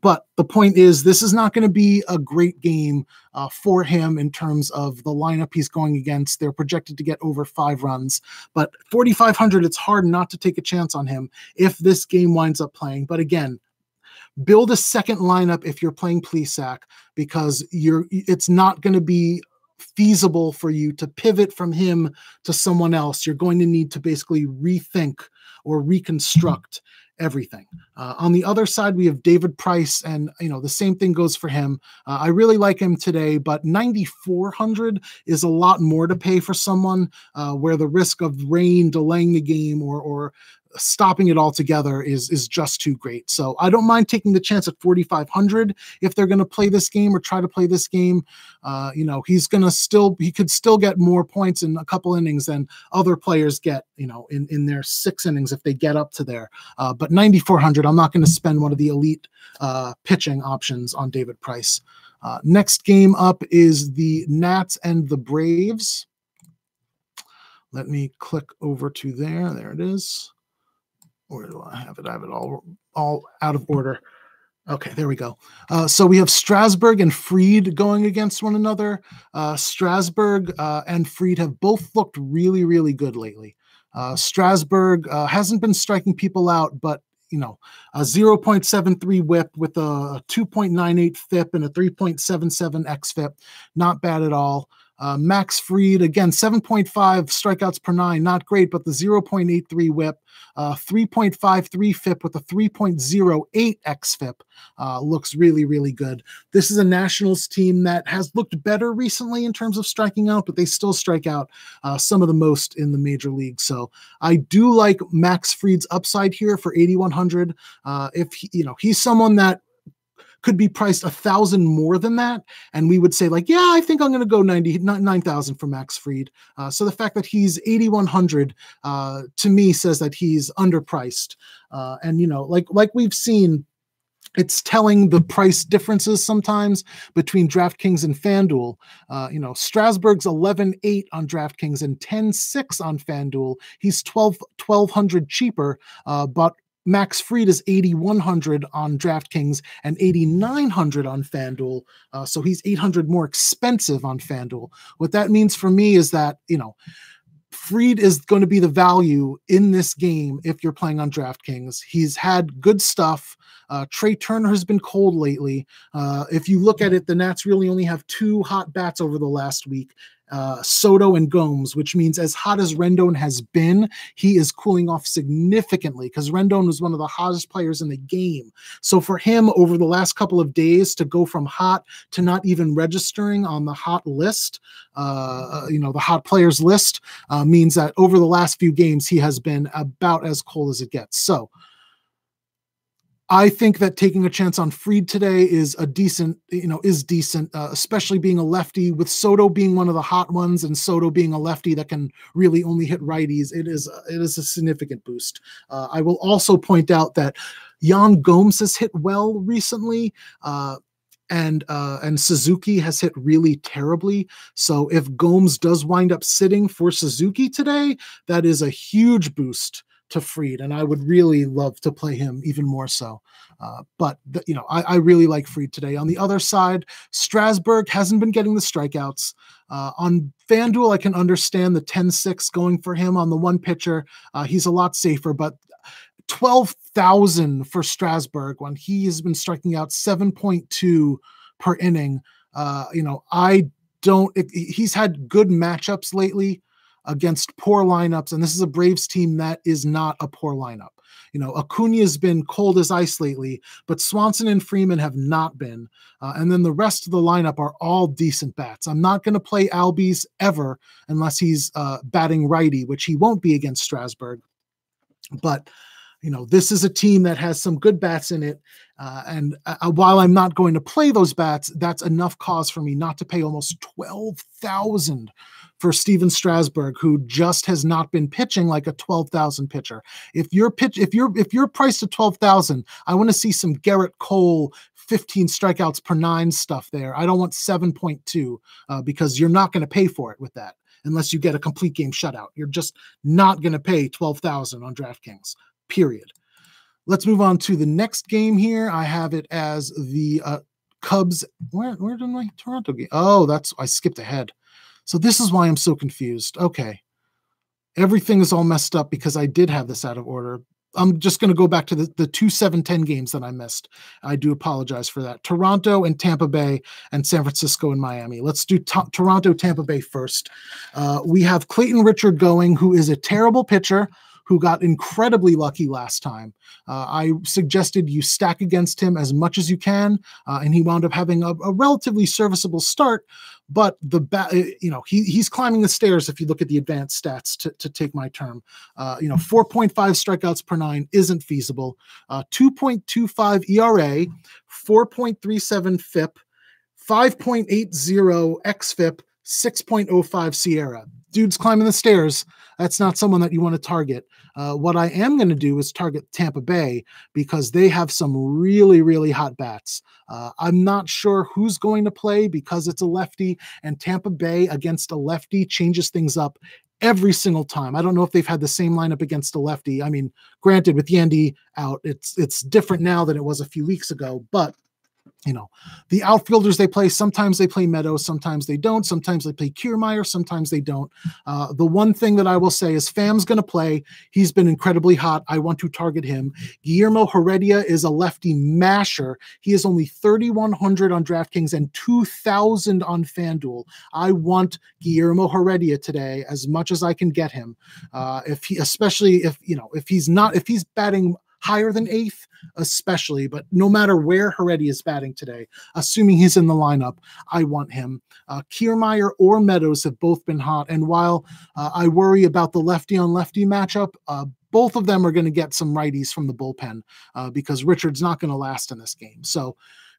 But the point is, this is not going to be a great game for him in terms of the lineup he's going against. They're projected to get over 5 runs, but 4,500, it's hard not to take a chance on him if this game winds up playing. But again, build a second lineup if you're playing Plesac, because it's not going to be feasible for you to pivot from him to someone else. You're going to need to basically rethink or reconstruct everything. On the other side, we have David Price, and the same thing goes for him. I really like him today, but 9,400 is a lot more to pay for someone where the risk of rain delaying the game or stopping it altogether is just too great. So I don't mind taking the chance at 4,500 if they're going to play this game or try to play this game. He could still get more points in a couple innings than other players get, in their 6 innings if they get up to there. But 9,400, I'm not going to spend one of the elite pitching options on David Price. Next game up is the Nats and the Braves. Let me click over to there. There it is. Where do I have it? I have it all out of order. Okay, there we go. So we have Strasburg and Fried going against one another. Strasburg and Fried have both looked really good lately. Strasburg hasn't been striking people out, but a 0.73 whip with a 2.98 FIP and a 3.77 xFIP, not bad at all. Max Fried, again, 7.5 strikeouts per 9, not great, but the 0.83 whip, 3.53 FIP with a 3.08 xFIP looks really good. This is a Nationals team that has looked better recently in terms of striking out, but they still strike out some of the most in the major league. So I do like Max Fried's upside here for 8,100. If he's someone that could be priced 1,000 more than that, and we would say I think I'm going to go 9,000 for Max Fried. So the fact that he's 8,100 to me says that he's underpriced. And like we've seen, it's telling the price differences sometimes between DraftKings and FanDuel. Strasburg's 11.8 on DraftKings and 10.6 on FanDuel. He's 1,200 cheaper, but Max Fried is 8,100 on DraftKings and 8,900 on FanDuel. So he's 800 more expensive on FanDuel. What that means for me is that, Fried is going to be the value in this game if you're playing on DraftKings. He's had good stuff. Trey Turner has been cold lately. If you look at it, the Nats really only have 2 hot bats over the last week. Soto and Gomes, which means as hot as Rendon has been, he is cooling off significantly because Rendon was one of the hottest players in the game. So for him over the last couple of days to go from hot to not even registering on the hot list, the hot players list, means that over the last few games, he has been about as cold as it gets. So I think that taking a chance on Fried today is decent, especially being a lefty, with Soto being one of the hot ones and Soto being a lefty that can really only hit righties. It is a significant boost. I will also point out that Yan Gomes has hit well recently, and Suzuki has hit really terribly. So if Gomes does wind up sitting for Suzuki today, that is a huge boost to Fried, and I would really love to play him even more so. But I really like Fried today. On the other side, Strasburg hasn't been getting the strikeouts. On FanDuel, I can understand the 10-6 going for him on the one pitcher. He's a lot safer, but 12,000 for Strasburg when he has been striking out 7.2 per inning. He's had good matchups lately. against poor lineups, and this is a Braves team that is not a poor lineup. Acuna has been cold as ice lately, but Swanson and Freeman have not been. And then the rest of the lineup are all decent bats. I'm not going to play Albies ever unless he's batting righty, which he won't be against Strasburg. But this is a team that has some good bats in it. And while I'm not going to play those bats, that's enough cause for me not to pay almost $12,000 for Steven Strasburg, who just has not been pitching like a 12,000 pitcher. If you're priced at 12,000, I want to see some Garrett Cole 15 strikeouts per 9 stuff there. I don't want 7.2 because you're not going to pay for it with that unless you get a complete game shutout. You're just not going to pay 12,000 on DraftKings. Period. Let's move on to the next game here. I have it as the Cubs. Where did my Toronto game? Oh, I skipped ahead. So this is why I'm so confused. Okay. Everything is all messed up because I did have this out of order. I'm just going to go back to the 2-7-10 games that I missed. I do apologize for that. Toronto and Tampa Bay and San Francisco and Miami. Let's do Toronto, Tampa Bay first. We have Clayton Richard going, who is a terrible pitcher, who got incredibly lucky last time. I suggested you stack against him as much as you can, and he wound up having a relatively serviceable start, but he's climbing the stairs if you look at the advanced stats to take my term. 4.5 strikeouts per 9 isn't feasible. 2.25 ERA, 4.37 FIP, 5.80 xFIP, 6.05 Sierra. Dude's climbing the stairs. That's not someone that you want to target. What I am going to do is target Tampa Bay because they have some really, really hot bats. I'm not sure who's going to play because it's a lefty, and Tampa Bay against a lefty changes things up every single time. I don't know if they've had the same lineup against a lefty. I mean, granted, with Yandy out, it's different now than it was a few weeks ago, but the outfielders they play, sometimes they play Meadows, sometimes they don't. Sometimes they play Kiermaier, sometimes they don't. The one thing that I will say is Fam's going to play. He's been incredibly hot. I want to target him. Guillermo Heredia is a lefty masher. He is only 3,100 on DraftKings and 2,000 on FanDuel. I want Guillermo Heredia today as much as I can get him. If he's batting higher than 8th, especially, but no matter where Heredia is batting today, assuming he's in the lineup, I want him. Kiermaier or Meadows have both been hot, and while I worry about the lefty-on-lefty matchup, both of them are going to get some righties from the bullpen because Richard's not going to last in this game. So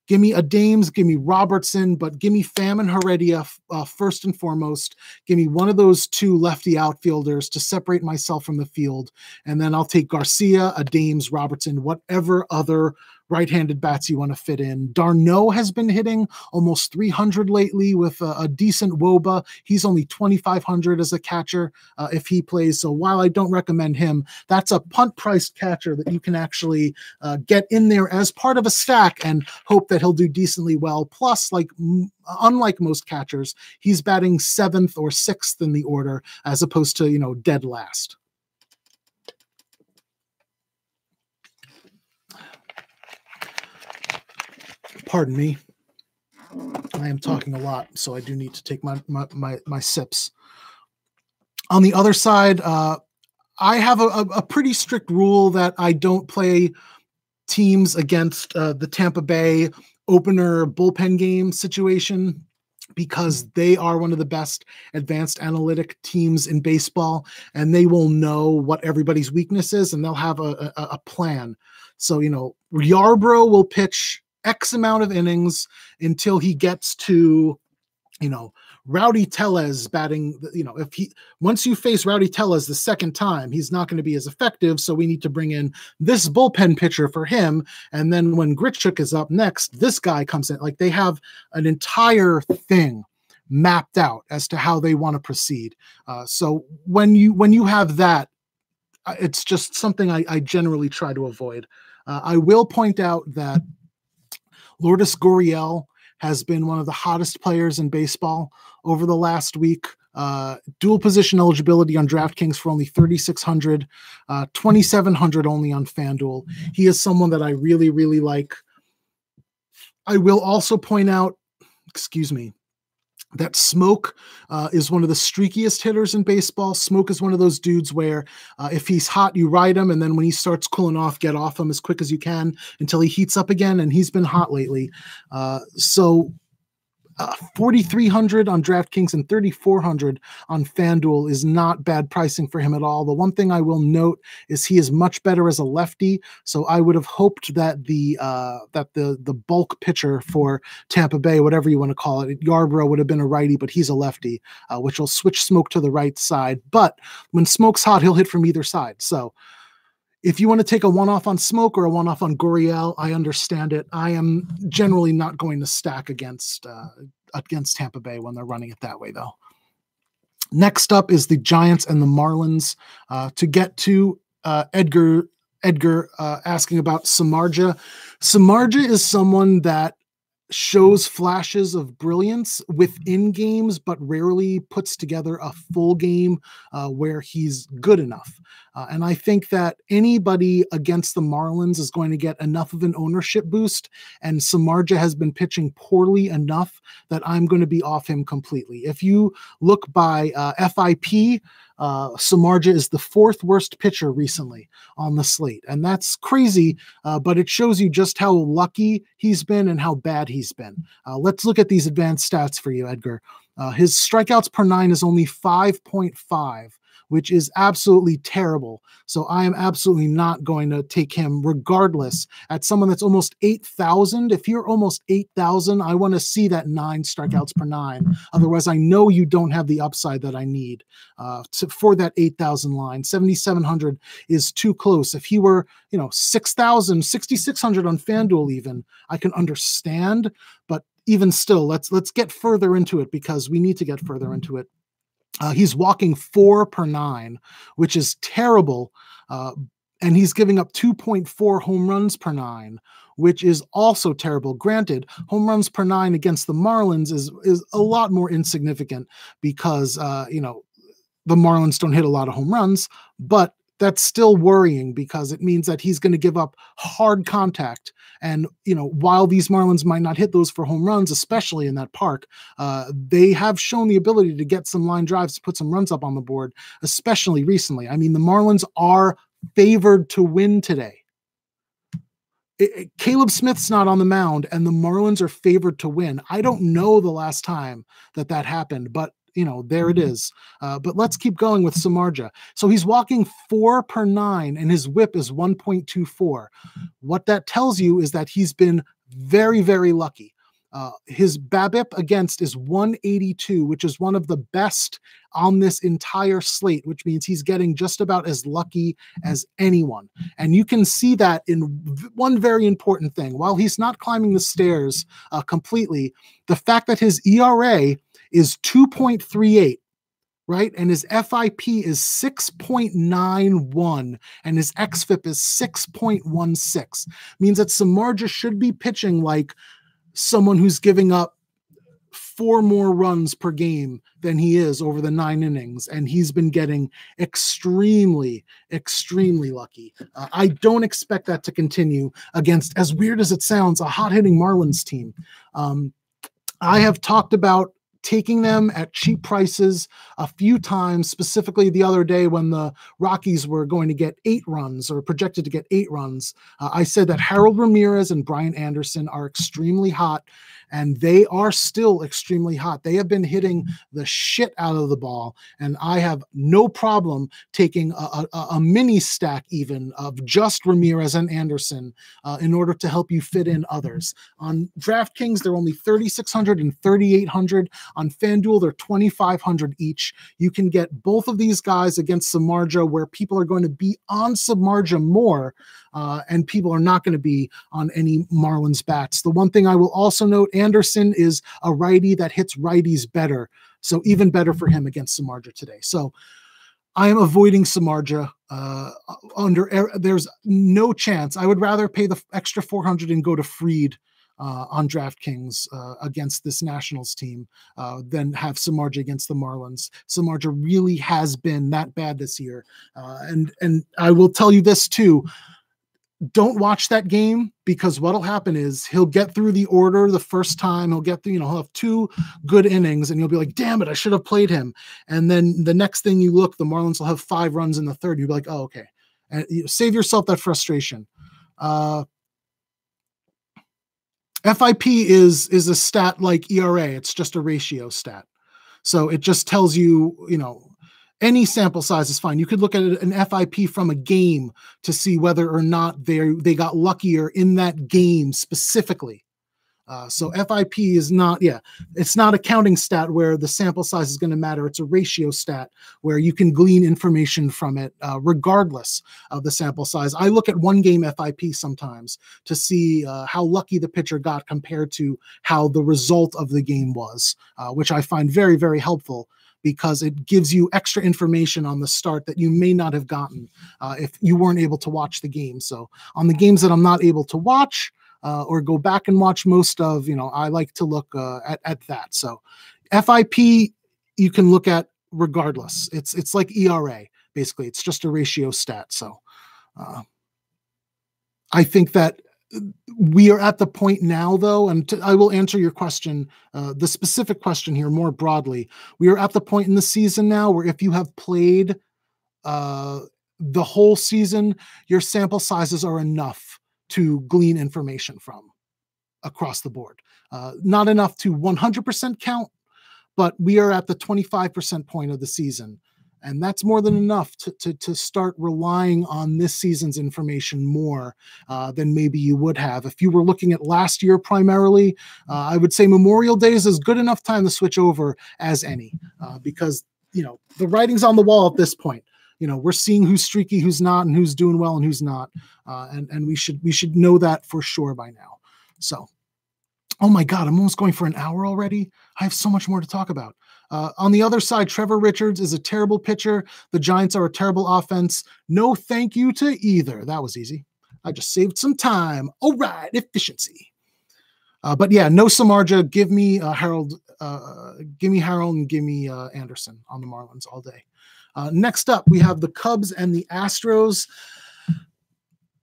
give me a Dames, give me Robertson, but give me Pham and Heredia first and foremost. Give me one of those two lefty outfielders to separate myself from the field, and then I'll take Garcia, a Dames, Robertson, whatever other right-handed bats you want to fit in. Darno has been hitting almost 300 lately with a decent WOBA. He's only 2,500 as a catcher if he plays. So while I don't recommend him, that's a punt-priced catcher that you can actually get in there as part of a stack and hope that he'll do decently well. Plus, unlike most catchers, he's batting 7th or 6th in the order as opposed to, dead last. Pardon me. I am talking a lot, so I do need to take my sips. On the other side, I have a pretty strict rule that I don't play teams against the Tampa Bay opener bullpen game situation because they are one of the best advanced analytic teams in baseball, and they will know what everybody's weakness is, and they'll have a plan. So, Yarbrough will pitch X amount of innings until he gets to, Rowdy Tellez batting, once you face Rowdy Tellez the second time, he's not going to be as effective. So we need to bring in this bullpen pitcher for him. And then when Grichuk is up next, this guy comes in. They have an entire thing mapped out as to how they want to proceed. So when you have that, it's just something I generally try to avoid. I will point out that Lourdes Gurriel has been one of the hottest players in baseball over the last week. Dual position eligibility on DraftKings for only 3,600, 2,700 only on FanDuel. He is someone that I really, really like. I will also point out, that Smoke is one of the streakiest hitters in baseball. Smoke is one of those dudes where if he's hot, you ride him, and then when he starts cooling off, get off him as quick as you can until he heats up again, and he's been hot lately. So 4,300 on DraftKings and 3,400 on FanDuel is not bad pricing for him at all. The one thing I will note is he is much better as a lefty, so I would have hoped that the bulk pitcher for Tampa Bay, whatever you want to call it, Yarbrough would have been a righty, but he's a lefty, which will switch Smoke to the right side. But when Smoke's hot, he'll hit from either side. So if you want to take a one-off on Smoke or a one-off on Gurriel, I understand it. I am generally not going to stack against Tampa Bay when they're running it that way, though. Next up is the Giants and the Marlins. To get to Edgar asking about Samardzija. Samardzija is someone that shows flashes of brilliance within games, but rarely puts together a full game where he's good enough. And I think that anybody against the Marlins is going to get enough of an ownership boost, and Samardzija has been pitching poorly enough that I'm going to be off him completely. If you look by FIP, Samardzija is the fourth worst pitcher recently on the slate. And that's crazy, but it shows you just how lucky he's been and how bad he's been. Let's look at these advanced stats for you, Edgar. His strikeouts per 9 is only 5.5, which is absolutely terrible. So I am absolutely not going to take him regardless. At someone that's almost 8,000, if you're almost 8,000, I want to see that 9 strikeouts per 9. Otherwise, I know you don't have the upside that I need for that 8,000 line. 7,700 is too close. If he were, 6,000, 6,600 on FanDuel even, I can understand. But even still, let's get further into it because we need to get further into it. He's walking 4 per 9, which is terrible. And he's giving up 2.4 home runs per 9, which is also terrible. Granted, home runs per 9 against the Marlins is a lot more insignificant because, the Marlins don't hit a lot of home runs, but that's still worrying because it means that he's going to give up hard contact. And, while these Marlins might not hit those for home runs, especially in that park, they have shown the ability to get some line drives to put some runs up on the board, especially recently. I mean, the Marlins are favored to win today. Caleb Smith's not on the mound and the Marlins are favored to win. I don't know the last time that happened, but there it is. But let's keep going with Samardzija. So he's walking 4 per 9 and his whip is 1.24. What that tells you is that he's been very, very lucky. His BABIP against is 182, which is one of the best on this entire slate, which means he's getting just about as lucky as anyone. And you can see that in one very important thing. While he's not climbing the stairs completely, the fact that his ERA is 2.38, right? And his FIP is 6.91 and his XFIP is 6.16. Means that Samardzija should be pitching like someone who's giving up 4 more runs per game than he is over the 9 innings. And he's been getting extremely, extremely lucky. I don't expect that to continue against, as weird as it sounds, a hot-hitting Marlins team. I have talked about taking them at cheap prices a few times, specifically the other day when the Rockies were going to get 8 runs or projected to get 8 runs. I said that Harold Ramirez and Brian Anderson are extremely hot, and they are still extremely hot. They have been hitting the shit out of the ball, and I have no problem taking a mini stack even of just Ramirez and Anderson in order to help you fit in others. On DraftKings, they're only 3,600 and 3,800. On FanDuel, they're 2,500 each. You can get both of these guys against Samardzija, where people are going to be on Samardzija more, and people are not going to be on any Marlins bats. The one thing I will also note, Anderson is a righty that hits righties better, so even better for him against Samardzija today. So I am avoiding Samardzija. There's no chance. I would rather pay the extra 400 and go to Fried on DraftKings against this Nationals team than have Samardzija against the Marlins. Samardzija really has been that bad this year. And I will tell you this too. don't watch that game, because what'll happen is he'll get through the order the first time. He'll get through, he'll have 2 good innings and you'll be like, damn it, I should have played him. And then the next thing you look, the Marlins will have 5 runs in the third. You'll be like, oh, okay. And you save yourself that frustration. FIP is a stat like ERA. It's just a ratio stat. So it just tells you, any sample size is fine. You could look at an FIP from a game to see whether or not they got luckier in that game specifically. So FIP is not, it's not a counting stat where the sample size is going to matter. It's a ratio stat where you can glean information from it regardless of the sample size. I look at one game FIP sometimes to see how lucky the pitcher got compared to how the result of the game was, which I find very, very helpful, because it gives you extra information on the start that you may not have gotten if you weren't able to watch the game. So on the games that I'm not able to watch or go back and watch most of, I like to look at that. So FIP you can look at regardless. It's like ERA, basically. It's just a ratio stat. So I think that we are at the point now, though, and I will answer your question, the specific question here more broadly. We are at the point in the season now where if you have played the whole season, your sample sizes are enough to glean information from across the board. Not enough to 100% count, but we are at the 25% point of the season. And that's more than enough to start relying on this season's information more than maybe you would have. If you were looking at last year primarily, I would say Memorial Day is as good enough time to switch over as any, because, the writing's on the wall at this point. We're seeing who's streaky, who's not, and who's doing well and who's not. And we should know that for sure by now. So, oh my God, I'm almost going for an hour already. I have so much more to talk about. On the other side, Trevor Richards is a terrible pitcher. The Giants are a terrible offense. No thank you to either. That was easy. I just saved some time. All right, efficiency. But yeah, no Samardzija. Give me Harold. Give me Harold and give me Anderson on the Marlins all day. Next up, we have the Cubs and the Astros.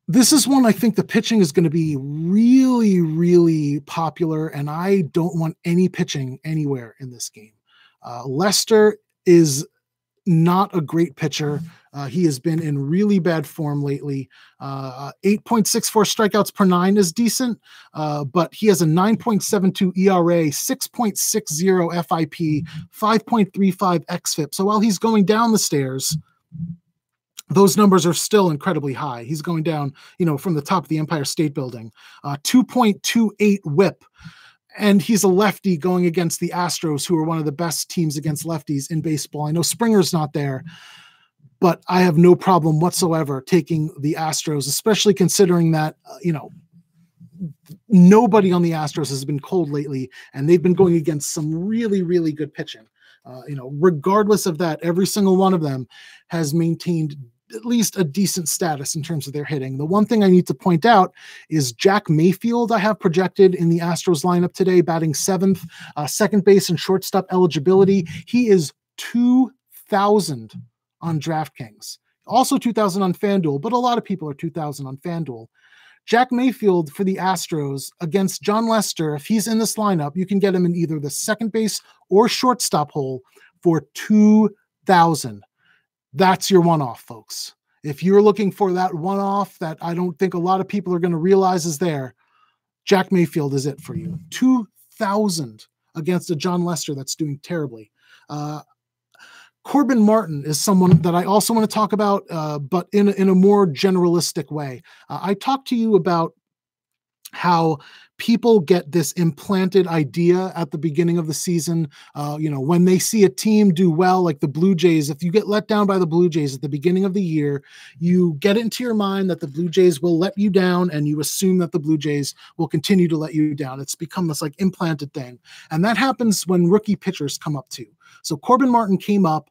This is one I think the pitching is going to be really, really popular, and I don't want any pitching anywhere in this game. Lester is not a great pitcher. He has been in really bad form lately. 8.64 strikeouts per 9 is decent, but he has a 9.72 ERA, 6.60 FIP, 5.35 xFIP. So while he's going down the stairs, those numbers are still incredibly high. He's going down, from the top of the Empire State Building. 2.28 whip. And he's a lefty going against the Astros, who are one of the best teams against lefties in baseball. I know Springer's not there, but I have no problem whatsoever taking the Astros, especially considering that, nobody on the Astros has been cold lately, and they've been going against some really, really good pitching. Regardless of that, every single one of them has maintained at least a decent status in terms of their hitting. The one thing I need to point out is Jack Mayfield I have projected in the Astros lineup today, batting 7th, second base and shortstop eligibility. He is 2,000 on DraftKings, also 2,000 on FanDuel, but a lot of people are 2,000 on FanDuel. Jack Mayfield for the Astros against John Lester, if he's in this lineup, you can get him in either the second base or shortstop hole for 2,000. That's your one-off, folks. If you're looking for that one-off that I don't think a lot of people are going to realize is there, Jack Mayfield is it for you. 2,000 against a John Lester that's doing terribly. Corbin Martin is someone that I also want to talk about, but in a more generalistic way. I talked to you about how people get this implanted idea at the beginning of the season. When they see a team do well, like the Blue Jays, if you get let down by the Blue Jays at the beginning of the year, you get it into your mind that the Blue Jays will let you down, and you assume that the Blue Jays will continue to let you down. It's become this like implanted thing. And that happens when rookie pitchers come up too. So Corbin Martin came up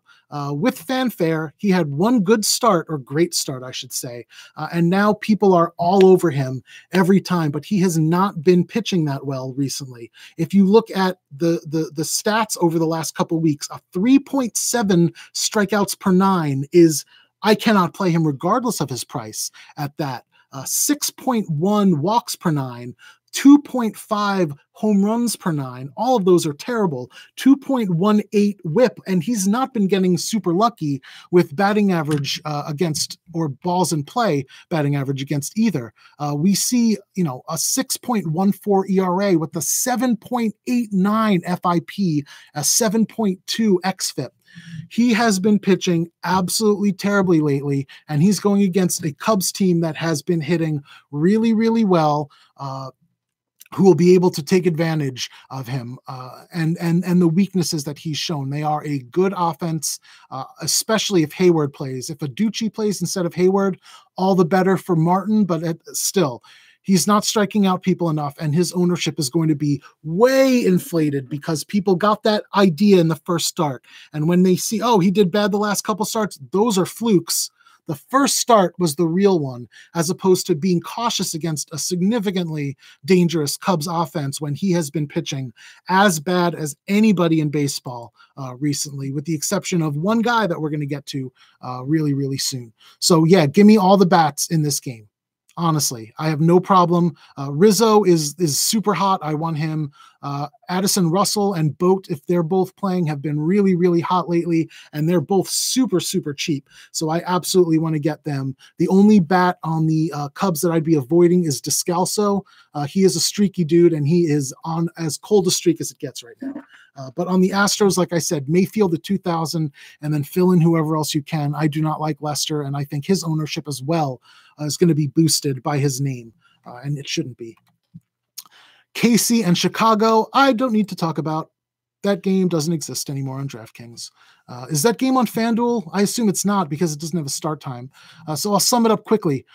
with fanfare. He had one good start, or great start, I should say. And now people are all over him every time, but he has not been pitching that well recently. If you look at the stats over the last couple of weeks, a 3.7 strikeouts per 9 is, I cannot play him regardless of his price at that. 6.1 walks per nine, 2.5 home runs per nine. All of those are terrible. 2.18 whip, and he's not been getting super lucky with batting average against, or balls in play batting average against either. We see, a 6.14 ERA with a 7.89 FIP, a 7.2 xFIP. He has been pitching absolutely terribly lately, and he's going against a Cubs team that has been hitting really, really well, who will be able to take advantage of him and the weaknesses that he's shown. They are a good offense, especially if Hayward plays. If Aducci plays instead of Hayward, all the better for Martin, but still, he's not striking out people enough, and his ownership is going to be way inflated because people got that idea in the first start. And when they see, oh, he did bad the last couple starts, those are flukes. The first start was the real one, as opposed to being cautious against a significantly dangerous Cubs offense when he has been pitching as bad as anybody in baseball recently, with the exception of one guy that we're going to get to really, really soon. So yeah, give me all the bats in this game. Honestly, I have no problem. Rizzo is super hot. I want him. Addison Russell and Boat, if they're both playing, have been really, really hot lately, and they're both super, super cheap. So I absolutely want to get them. The only bat on the Cubs that I'd be avoiding is Descalso. He is a streaky dude, and he is on as cold a streak as it gets right now. But on the Astros, like I said, Mayfield at 2,000, and then fill in whoever else you can. I do not like Lester, and I think his ownership as well is going to be boosted by his name, and it shouldn't be. KC and Chicago, I don't need to talk about. That game doesn't exist anymore on DraftKings. Is that game on FanDuel? I assume it's not because it doesn't have a start time. So I'll sum it up quickly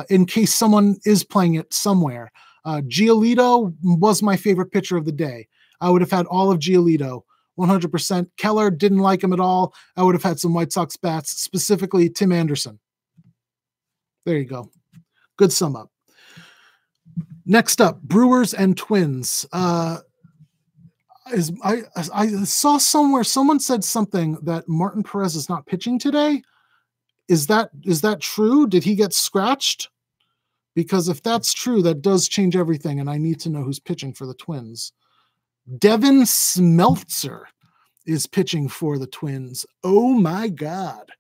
in case someone is playing it somewhere. Giolito was my favorite pitcher of the day. I would have had all of Giolito, 100%. Keller, didn't like him at all. I would have had some White Sox bats, specifically Tim Anderson. There you go. Good sum up. Next up, Brewers and Twins. I saw somewhere someone said something that Martin Perez is not pitching today. Is that true? Did he get scratched? Because if that's true, that does change everything, and I need to know who's pitching for the Twins. Devon Smeltzer is pitching for the Twins. Oh my God.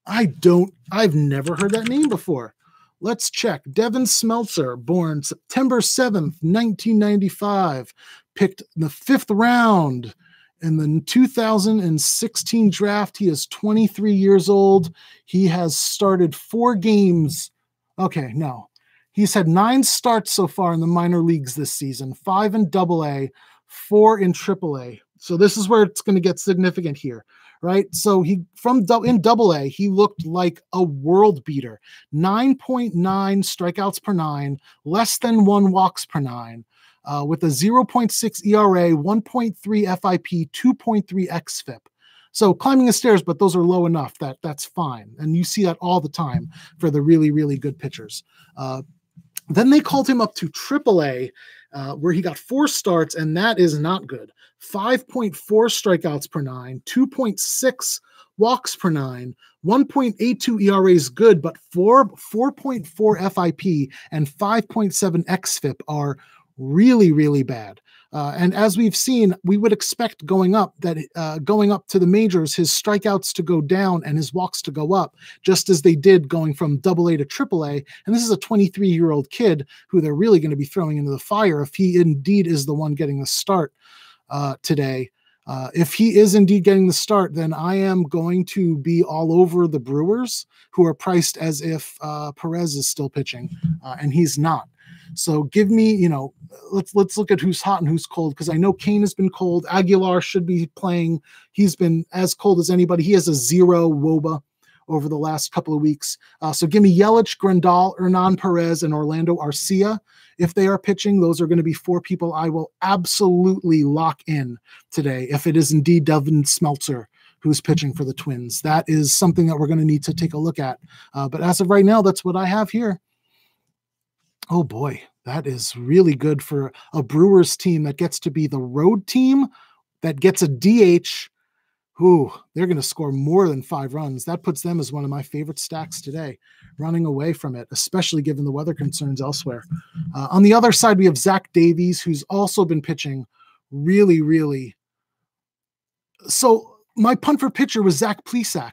I've never heard that name before. Let's check. Devon Smeltzer, born September 7th, 1995, picked in the 5th round in the 2016 draft. He is 23 years old. He has started 4 games. Okay, no. He's had 9 starts so far in the minor leagues this season, 5 in AA, 4 in AAA. So this is where it's going to get significant here, right? So in AA, he looked like a world beater. 9.9 strikeouts per 9, less than 1 walks per 9, with a 0.6 ERA, 1.3 FIP, 2.3 xFIP. So climbing the stairs, but those are low enough that's fine. And you see that all the time for the really, really good pitchers. Then they called him up to AAA, where he got 4 starts, and that is not good. 5.4 strikeouts per 9, 2.6 walks per 9, 1.82 ERA is good, but 4.4 FIP and 5.7 xFIP are really, really bad. And as we've seen, we would expect going up to the majors, his strikeouts to go down and his walks to go up, just as they did going from AA to AAA. And this is a 23-year-old kid who they're really going to be throwing into the fire if he indeed is the one getting the start today. If he is indeed getting the start, then I am going to be all over the Brewers, who are priced as if Perez is still pitching, and he's not. So give me, let's look at who's hot and who's cold, because I know Kane has been cold. Aguilar should be playing. He's been as cold as anybody. He has a 0 WOBA over the last couple of weeks. So give me Yelich, Grandal, Hernan Perez, and Orlando Arcia. If they are pitching, those are going to be 4 people I will absolutely lock in today, if it is indeed Devon Smeltzer who's pitching for the Twins. That is something that we're going to need to take a look at. But as of right now, that's what I have here. Oh boy, that is really good for a Brewers team that gets to be the road team that gets a DH Ooh, they're going to score more than 5 runs. That puts them as one of my favorite stacks today, running away from it, especially given the weather concerns elsewhere. On the other side, we have Zack Davies, who's also been pitching really, really. So my punt for pitcher was Zach Plesac.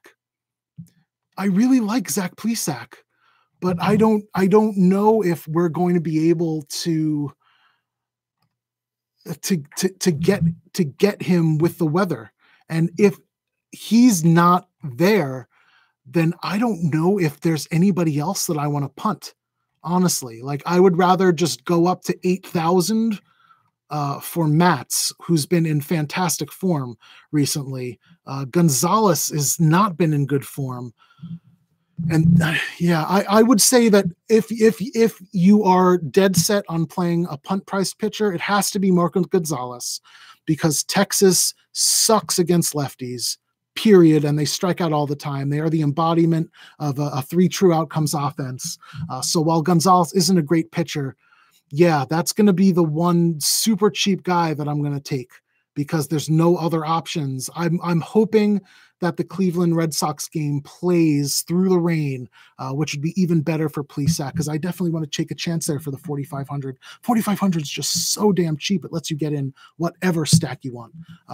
I really like Zach Plesac, but I don't know if we're going to be able to get him with the weather. And if he's not there, then I don't know if there's anybody else that I want to punt. Honestly, like I would rather just go up to 8,000 for Matz, who's been in fantastic form recently. Gonzalez has not been in good form. And I would say that if you are dead set on playing a punt price pitcher, it has to be Marco Gonzalez, because Texas sucks against lefties, period, and they strike out all the time. They are the embodiment of a 3 true outcomes offense. So while Gonzalez isn't a great pitcher, that's going to be the one super cheap guy that I'm going to take, because there's no other options. I'm hoping that the Cleveland Red Sox game plays through the rain, which would be even better for Plesac, because I definitely want to take a chance there for the 4,500. 4,500 is just so damn cheap. It lets you get in whatever stack you want.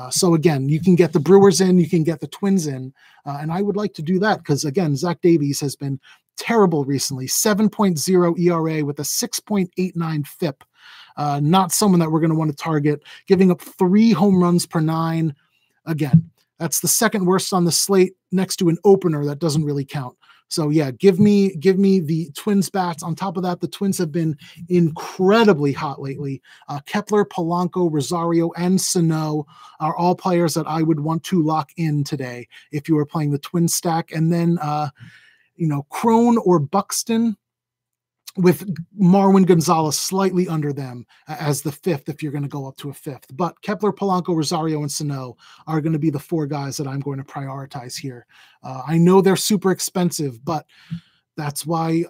So again, you can get the Brewers in, you can get the Twins in, and I would like to do that because, again, Zack Davies has been terrible recently. 7.0 ERA with a 6.89 FIP. Not someone that we're going to want to target, giving up 3 home runs per 9. Again, that's the second worst on the slate, next to an opener that doesn't really count. So give me the Twins bats. On top of that, the Twins have been incredibly hot lately. Kepler, Polanco, Rosario, and Sano are all players that I would want to lock in today if you were playing the Twins stack. And then Crone or Buxton, with Marwin Gonzalez slightly under them as the 5th if you're going to go up to a 5th. But Kepler, Polanco, Rosario, and Sano are going to be the 4 guys that I'm going to prioritize here. I know they're super expensive, but that's why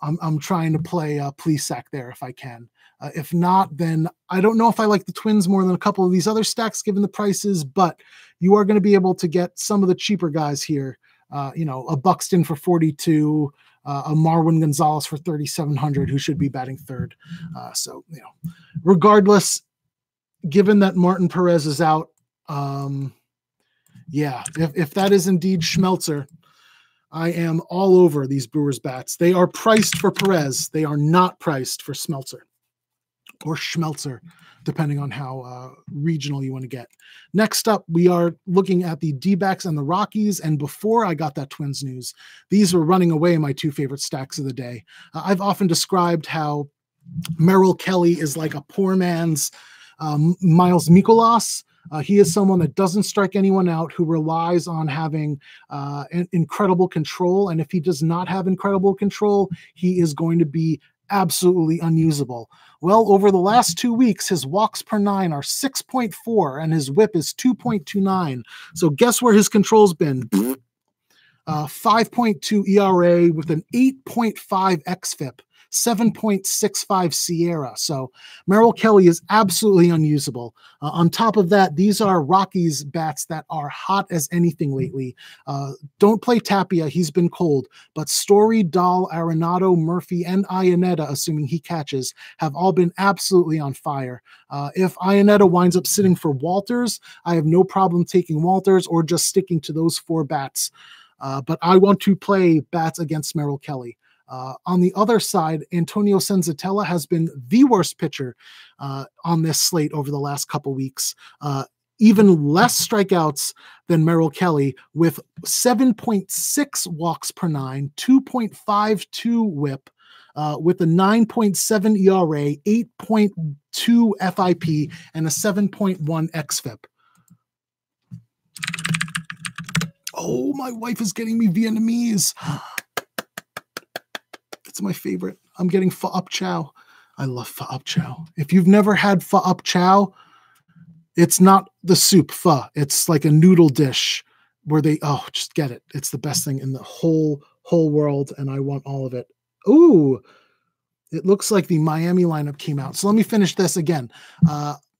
I'm trying to play Plesac there if I can. If not, then I don't know if I like the Twins more than a couple of these other stacks given the prices, but you are going to be able to get some of the cheaper guys here. A Buxton for 42, a Marwin Gonzalez for 3,700, who should be batting 3rd. Regardless, given that Martin Perez is out, if that is indeed Smeltzer, I am all over these Brewers bats. They are priced for Perez. They are not priced for Smeltzer or Schmeltzer, depending on how regional you want to get. Next up, we are looking at the D-backs and the Rockies. And before I got that Twins news, these were running away my 2 favorite stacks of the day. I've often described how Merrill Kelly is like a poor man's Miles Mikolas. He is someone that doesn't strike anyone out, who relies on having incredible control. And if he does not have incredible control, he is going to be absolutely unusable. Well, over the last 2 weeks, his walks per 9 are 6.4 and his whip is 2.29. So guess where his control's been? 5.2 ERA with an 8.5 xFIP. 7.65 Sierra. So Merrill Kelly is absolutely unusable. On top of that, these are Rockies bats that are hot as anything lately. Don't play Tapia. He's been cold. But Story, Dahl, Arenado, Murphy, and Iannetta, assuming he catches, have all been absolutely on fire. If Iannetta winds up sitting for Walters, I have no problem taking Walters or just sticking to those 4 bats. But I want to play bats against Merrill Kelly. On the other side, Antonio Senzatella has been the worst pitcher on this slate over the last couple weeks. Even less strikeouts than Merrill Kelly, with 7.6 walks per 9, 2.52 whip, with a 9.7 ERA, 8.2 FIP, and a 7.1 xFIP. Oh, my wife is getting me Vietnamese. It's my favorite. I'm getting pho up chow. I love pho up chow. If you've never had pho up chow, it's not the soup pho. It's like a noodle dish where just get it. It's the best thing in the whole world, and I want all of it. Ooh, it looks like the Miami lineup came out. So let me finish this again.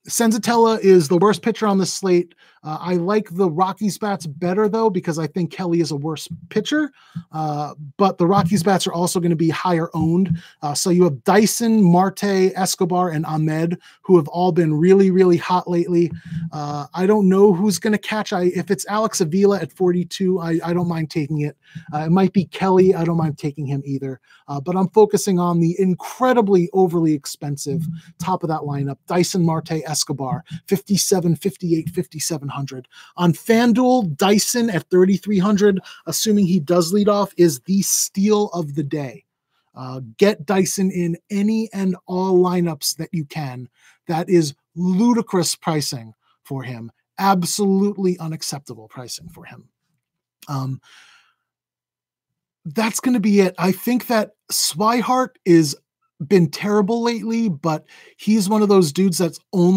Senzatella is the worst pitcher on the slate. I like the Rockies bats better, though, because I think Kelly is a worse pitcher. But the Rockies bats are also going to be higher owned. So you have Dyson, Marte, Escobar, and Ahmed, who have all been really, really hot lately. I don't know who's going to catch. If it's Alex Avila at 42, I don't mind taking it. It might be Kelly. I don't mind taking him either. But I'm focusing on the incredibly overly expensive top of that lineup: Dyson, Marte, Escobar, 57, 58, 5700. On FanDuel, Dyson at 3300, assuming he does lead off, is the steal of the day. Get Dyson in any and all lineups that you can. That is ludicrous pricing for him. Absolutely unacceptable pricing for him. That's going to be it. I think that Swihart is been terrible lately, but he's one of those dudes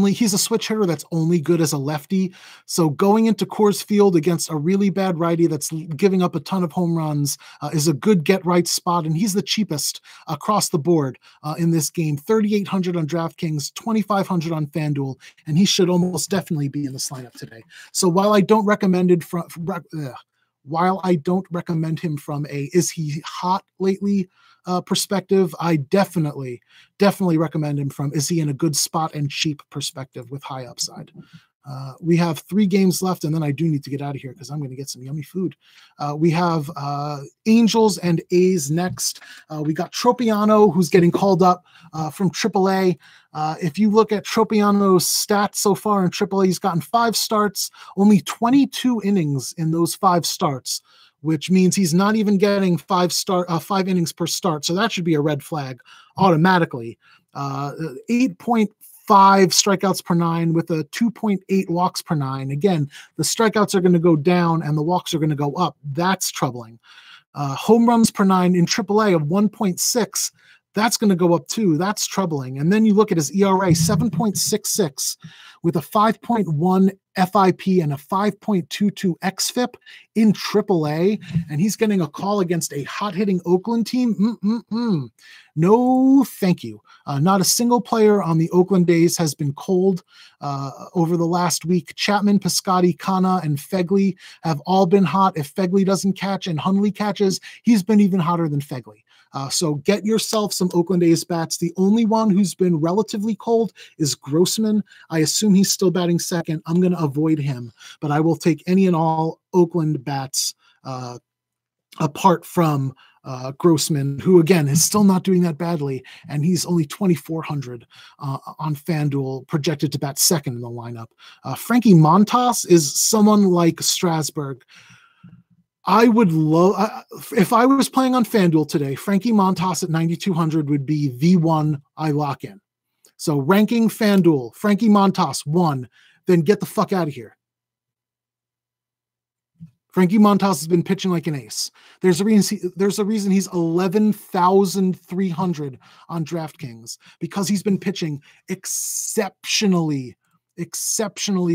he's a switch hitter that's only good as a lefty. So going into Coors Field against a really bad righty that's giving up a ton of home runs is a good get right spot. And he's the cheapest across the board in this game. 3,800 on DraftKings, 2,500 on FanDuel, and he should almost definitely be in this lineup today. So while I don't recommend him from a is he hot lately perspective, I definitely recommend him from is he in a good spot and cheap perspective with high upside. We have 3 games left, and then I do need to get out of here because I'm going to get some yummy food. We have Angels and A's next. We got Tropiano, who's getting called up from AAA. If you look at Tropiano's stats so far in AAA, he's gotten 5 starts, only 22 innings in those 5 starts, which means he's not even getting 5 innings per start. So that should be a red flag automatically. 8.5 strikeouts per 9 with a 2.8 walks per 9. Again, the strikeouts are going to go down and the walks are going to go up. That's troubling. Home runs per 9 in AAA of 1.6. That's going to go up too. That's troubling. And then you look at his ERA, 7.66 with a 5.1 FIP and a 5.22 xFIP in AAA. And he's getting a call against a hot-hitting Oakland team. No, thank you. Not a single player on the Oakland A's has been cold over the last week. Chapman, Piscotty, Kana, and Fegley have all been hot. If Fegley doesn't catch and Hundley catches, he's been even hotter than Fegley. So get yourself some Oakland A's bats. The only one who's been relatively cold is Grossman. I assume he's still batting second. I'm going to avoid him, but I will take any and all Oakland bats apart from Grossman, who again is still not doing that badly, and he's only 2,400 on FanDuel, projected to bat second in the lineup. Frankie Montas is someone like Strasburg. I would love, if I was playing on FanDuel today, Frankie Montas at 9,200 would be the one I lock in. So ranking FanDuel, Frankie Montas 1, then get the fuck out of here. Frankie Montas has been pitching like an ace. There's a reason he's 11,300 on DraftKings, because he's been pitching exceptionally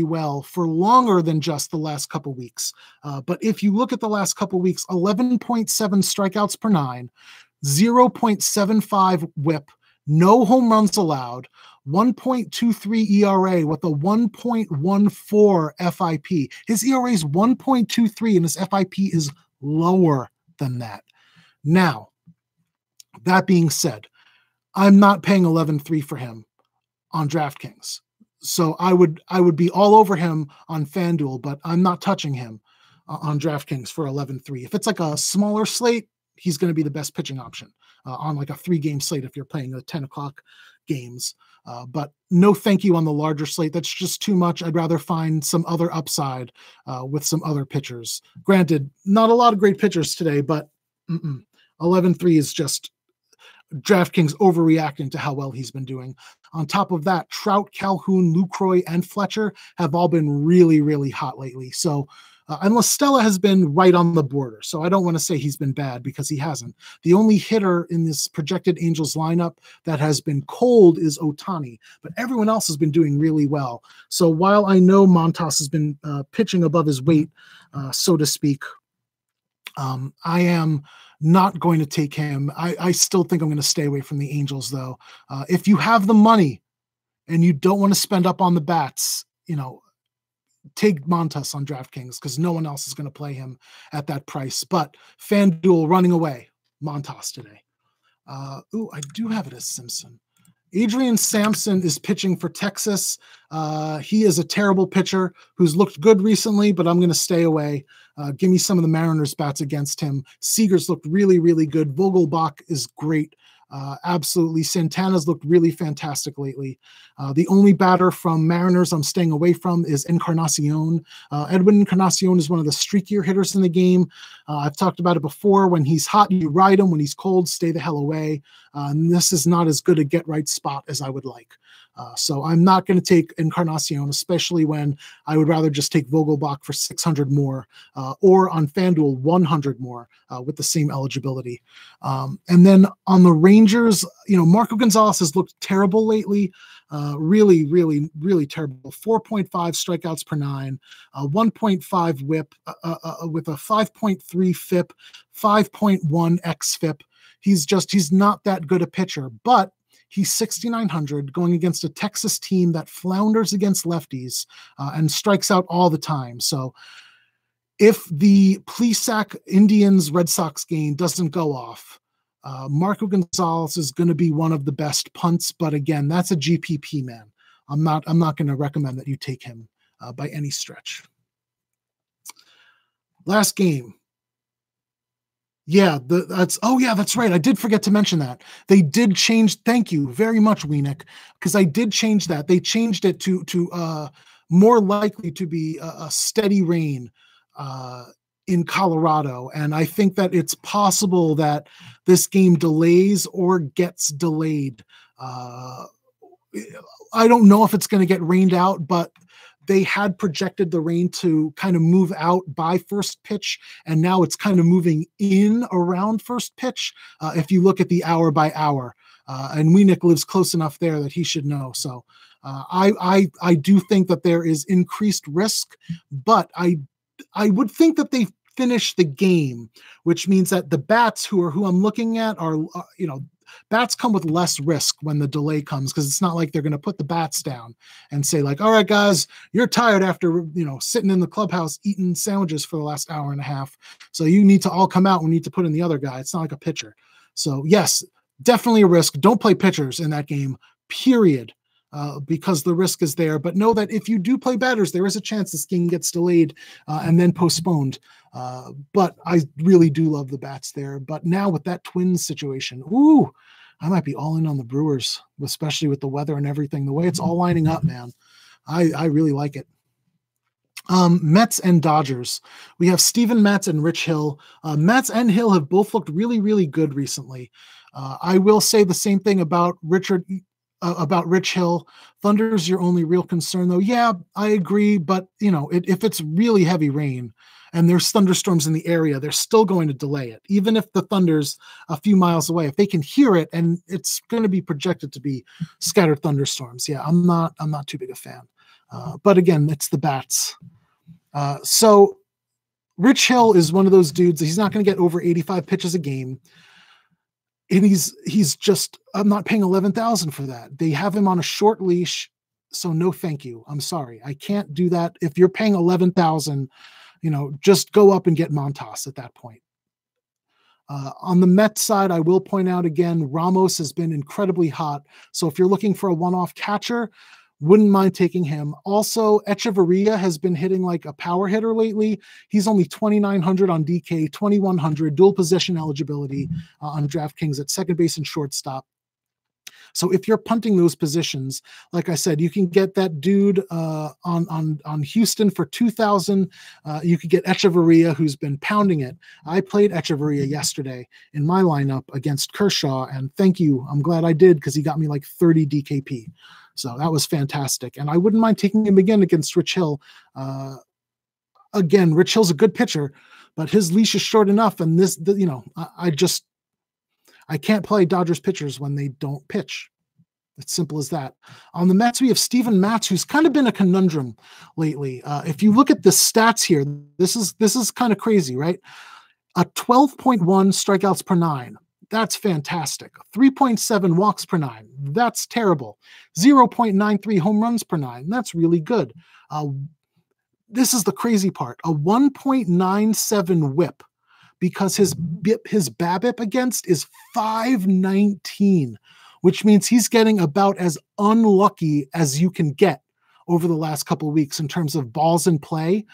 well for longer than just the last couple weeks. But if you look at the last couple weeks, 11.7 strikeouts per 9, 0.75 whip, no home runs allowed, 1.23 ERA with a 1.14 FIP. His ERA is 1.23 and his FIP is lower than that. Now, that being said, I'm not paying 11.3 for him on DraftKings. So I would be all over him on FanDuel, but I'm not touching him on DraftKings for 11.3. If it's like a smaller slate, he's going to be the best pitching option on like a 3-game slate if you're playing the 10 o'clock games. But no thank you on the larger slate. That's just too much. I'd rather find some other upside with some other pitchers. Granted, not a lot of great pitchers today, but 11.3 is just DraftKings overreacting to how well he's been doing. On top of that, Trout, Calhoun, Lucroy, and Fletcher have all been really, really hot lately. So, and La Stella has been right on the border. So I don't want to say he's been bad, because he hasn't. The only hitter in this projected Angels lineup that has been cold is Ohtani, but everyone else has been doing really well. So while I know Montas has been pitching above his weight, so to speak, I am not going to take him. I still think I'm going to stay away from the Angels, though. If you have the money and you don't want to spend up on the bats, take Montas on DraftKings because no one else is going to play him at that price. But FanDuel running away, Montas today. I do have it as Simpson. Adrian Sampson is pitching for Texas. He is a terrible pitcher who's looked good recently, but I'm going to stay away. Give me some of the Mariners bats against him. Seager's looked really, really good. Vogelbach is great. Absolutely. Santana's looked really fantastic lately. The only batter from Mariners I'm staying away from is Encarnacion. Edwin Encarnacion is one of the streakier hitters in the game. I've talked about it before. When he's hot, you ride him. When he's cold, stay the hell away. And this is not as good a get-right spot as I would like. So I'm not going to take Encarnacion, especially when I would rather just take Vogelbach for 600 more, or on FanDuel 100 more with the same eligibility. And then on the Rangers, Marco Gonzalez has looked terrible lately. Really, really, really terrible. 4.5 strikeouts per 9, 1.5 whip, with a 5.3 FIP, 5.1 xFIP. He's not that good a pitcher, but he's 6,900 going against a Texas team that flounders against lefties and strikes out all the time. So if the Plesac Indians Red Sox game doesn't go off, Marco Gonzalez is going to be one of the best punts. But again, that's a GPP man. I'm not going to recommend that you take him by any stretch. Last game. Yeah, that's right. I did forget to mention that. They did change. Thank you very much, Wienik, because I did change that. They changed it to more likely to be a steady rain in Colorado. And I think that it's possible that this game delays or gets delayed. I don't know if it's going to get rained out, but they had projected the rain to kind of move out by first pitch, and now it's kind of moving in around first pitch. If you look at the hour by hour, and Wienik lives close enough there that he should know. So I do think that there is increased risk, but I would think that they finish the game, which means that the bats who I'm looking at are bats come with less risk when the delay comes, because it's not like they're going to put the bats down and say like, all right, guys, you're tired after, sitting in the clubhouse eating sandwiches for the last hour and a half. So you need to all come out. We need to put in the other guy. It's not like a pitcher. So yes, definitely a risk. Don't play pitchers in that game, period. Because the risk is there. But know that if you do play batters, there is a chance this game gets delayed and then postponed. But I really do love the bats there. But now with that Twins situation, I might be all in on the Brewers, especially with the weather and everything. The way it's all lining up, man, I really like it. Mets and Dodgers. We have Steven Matz and Rich Hill. Matz and Hill have both looked really, really good recently. I will say the same thing about about Rich Hill. Thunder's your only real concern, though. Yeah, I agree. But, if it's really heavy rain and there's thunderstorms in the area, they're still going to delay it. Even if the Thunder's a few miles away, if they can hear it and it's going to be projected to be scattered thunderstorms. Yeah, I'm not too big a fan. But again, it's the bats. So Rich Hill is one of those dudes. He's not going to get over 85 pitches a game. And he's just, I'm not paying $11,000 for that. They have him on a short leash. So no, thank you. I'm sorry. I can't do that. If you're paying $11,000, just go up and get Montas at that point. On the Mets side, I will point out again, Ramos has been incredibly hot. So if you're looking for a one-off catcher, wouldn't mind taking him. Also, Echeverria has been hitting like a power hitter lately. He's only 2,900 on DK, 2,100 dual position eligibility on DraftKings at second base and shortstop. So if you're punting those positions, like I said, you can get that dude on Houston for 2,000. You could get Echeverria, who's been pounding it. I played Echeverria yesterday in my lineup against Kershaw, and thank you. I'm glad I did, because he got me like 30 DKP. So that was fantastic. And I wouldn't mind taking him again against Rich Hill. Again, Rich Hill's a good pitcher, but his leash is short enough. And I can't play Dodgers pitchers when they don't pitch. It's simple as that. On the Mets, we have Steven Matz, who's kind of been a conundrum lately. If you look at the stats here, this is kind of crazy, right? A 12.1 strikeouts per 9. That's fantastic. 3.7 walks per 9. That's terrible. 0.93 home runs per 9. That's really good. this is the crazy part, a 1.97 whip, because his BABIP against is 519, which means he's getting about as unlucky as you can get over the last couple of weeks in terms of balls in play.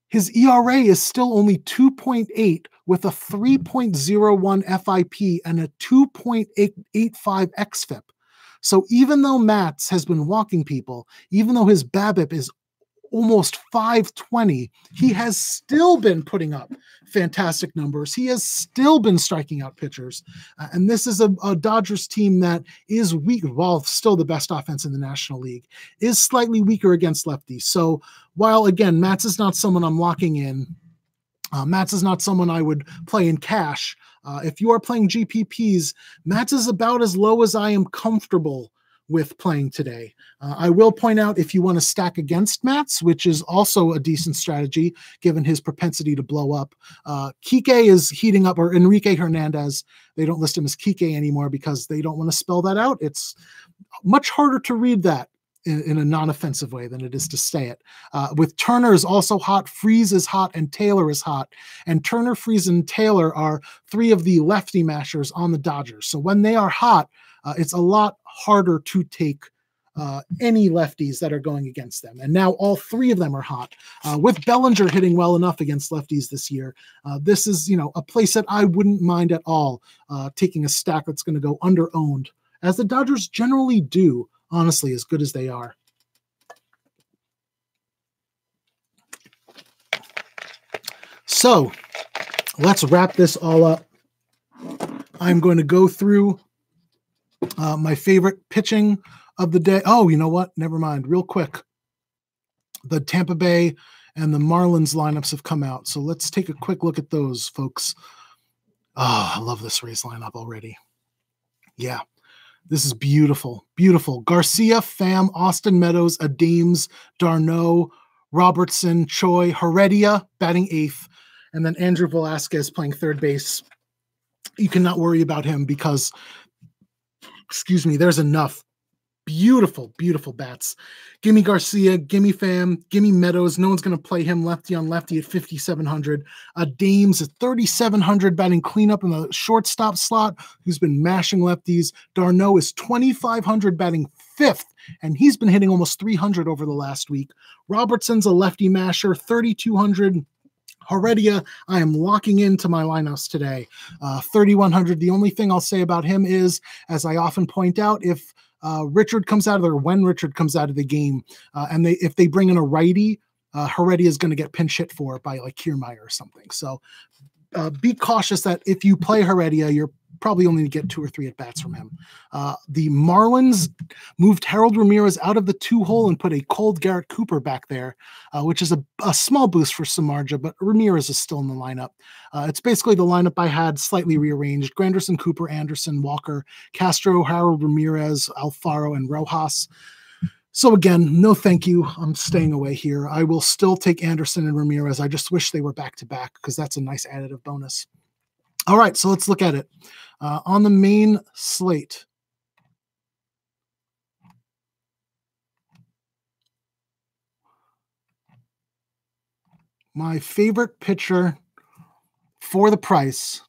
His ERA is still only 2.8 with a 3.01 FIP and a 2.85 xFIP. So even though Matz has been walking people, even though his BABIP is almost 520, he has still been putting up fantastic numbers. He has still been striking out pitchers. And this is a Dodgers team that is weak, while still the best offense in the National League, is slightly weaker against lefties. So while, again, Matz is not someone I'm locking in, Matz is not someone I would play in cash. If you are playing GPPs, Matz is about as low as I am comfortable with playing today. I will point out, if you want to stack against Matz, which is also a decent strategy given his propensity to blow up, Kike is heating up, or Enrique Hernandez. They don't list him as Kike anymore because they don't want to spell that out. It's much harder to read that in a non-offensive way than it is to say it. With Turner is also hot, Freeze is hot, and Taylor is hot. And Turner, Freeze, and Taylor are three of the lefty mashers on the Dodgers. So when they are hot, it's a lot harder to take any lefties that are going against them. And now all three of them are hot. With Bellinger hitting well enough against lefties this year, this is, a place that I wouldn't mind at all taking a stack that's going to go under-owned, as the Dodgers generally do, honestly, as good as they are. So let's wrap this all up. I'm going to go through my favorite pitching of the day. Oh, you know what? Never mind. Real quick. The Tampa Bay and the Marlins lineups have come out. So let's take a quick look at those, folks. Oh, I love this Rays lineup already. Yeah. This is beautiful, beautiful. Garcia, Pham, Austin Meadows, Adeems, d'Arnaud, Robertson, Choi, Heredia batting eighth, and then Andrew Velasquez playing third base. You cannot worry about him because, there's enough beautiful, beautiful bats. Gimme Garcia, gimme Pham, gimme Meadows. No one's going to play him lefty on lefty at 5,700. Dames at 3,700 batting cleanup in the shortstop slot, who's been mashing lefties. d'Arnaud is 2,500 batting fifth, and he's been hitting almost 300 over the last week. Robertson's a lefty masher, 3,200. Heredia, I am locking into my lineups today. 3,100. The only thing I'll say about him is, as I often point out, if Richard comes out of there, when Richard comes out of the game, and if they bring in a righty, Heredia is going to get pinch hit for by like Kiermaier or something. So be cautious that if you play Heredia, you're probably only to get 2 or 3 at bats from him. The Marlins moved Harold Ramirez out of the 2-hole and put a cold Garrett Cooper back there, which is a small boost for Samardzija, but Ramirez is still in the lineup. It's basically the lineup I had slightly rearranged: Granderson, Cooper, Anderson, Walker, Castro, Harold Ramirez, Alfaro, and Rojas. So again, no thank you. I'm staying away here. I will still take Anderson and Ramirez. I just wish they were back-to-back because that's a nice additive bonus. All right, so let's look at it. On the main slate, my favorite pitcher for the price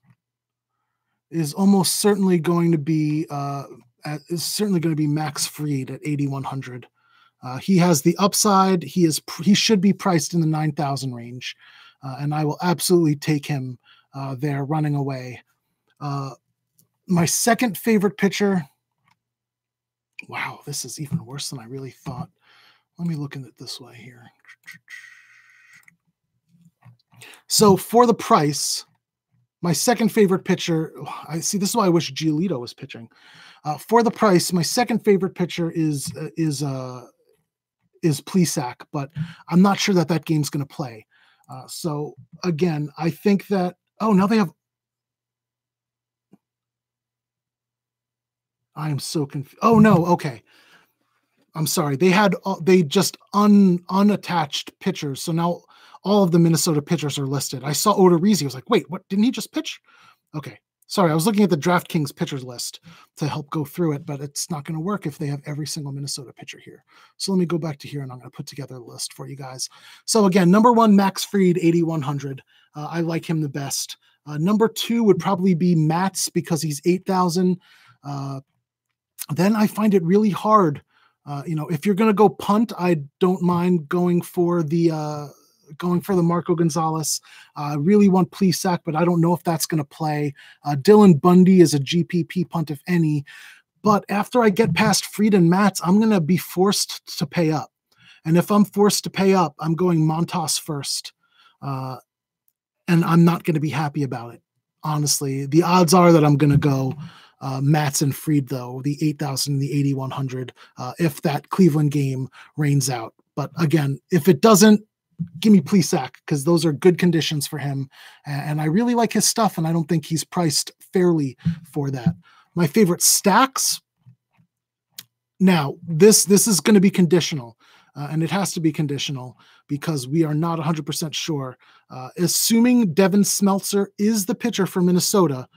is almost certainly going to be Max Fried at 8,100. He has the upside. He should be priced in the 9,000 range, and I will absolutely take him there running away. My second favorite pitcher. Wow, this is even worse than I really thought. Let me look at it this way here. So for the price, my second favorite pitcher, I see, this is why I wish Giolito was pitching. For the price, my second favorite pitcher is Plesac, but I'm not sure that game's going to play. So again, I think that, now they have, I am so confused. Oh no. Okay. I'm sorry. They just unattached pitchers. So now all of the Minnesota pitchers are listed. I saw Odorizzi. I was like, wait, what? Didn't he just pitch? Okay. Sorry, I was looking at the DraftKings pitchers list to help go through it, but it's not going to work if they have every single Minnesota pitcher here. So let me go back to here, and I'm going to put together a list for you guys. So again, number 1, Max Fried, 8,100. I like him the best. Number 2 would probably be Matz because he's 8,000. Then I find it really hard. If you're going to go punt, I don't mind going for the Marco Gonzalez. I really want Plesac, but I don't know if that's going to play. Dylan Bundy is a GPP punt, if any. But after I get past Fried and Matz, I'm going to be forced to pay up. And if I'm forced to pay up, I'm going Montas first. And I'm not going to be happy about it. Honestly, the odds are that I'm going to go Matz and Fried, though, the 8,000, the 8,100, if that Cleveland game rains out. But again, if it doesn't, give me Plesac, because those are good conditions for him. And I really like his stuff, and I don't think he's priced fairly for that. My favorite stacks. Now, this is going to be conditional, and it has to be conditional because we are not 100% sure. Assuming Devon Smeltzer is the pitcher for Minnesota,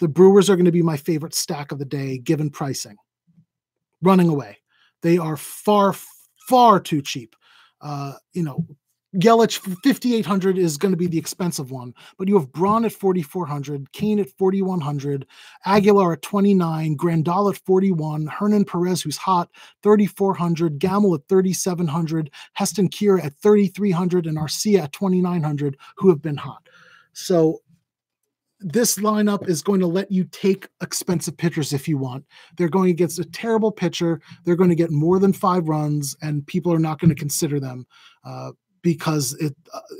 the Brewers are going to be my favorite stack of the day, given pricing. Running away. They are far, far too cheap. Yelich, 5,800 is going to be the expensive one, but you have Braun at 4,400, Kane at 4,100, Aguilar at 29, Grandal at 41, Hernan Perez, who's hot, 3,400, Gamble at 3,700, Heston Kira at 3,300, and Arcia at 2,900, who have been hot. So this lineup is going to let you take expensive pitchers if you want. They're going against a terrible pitcher. They're going to get more than 5 runs, and people are not going to consider them because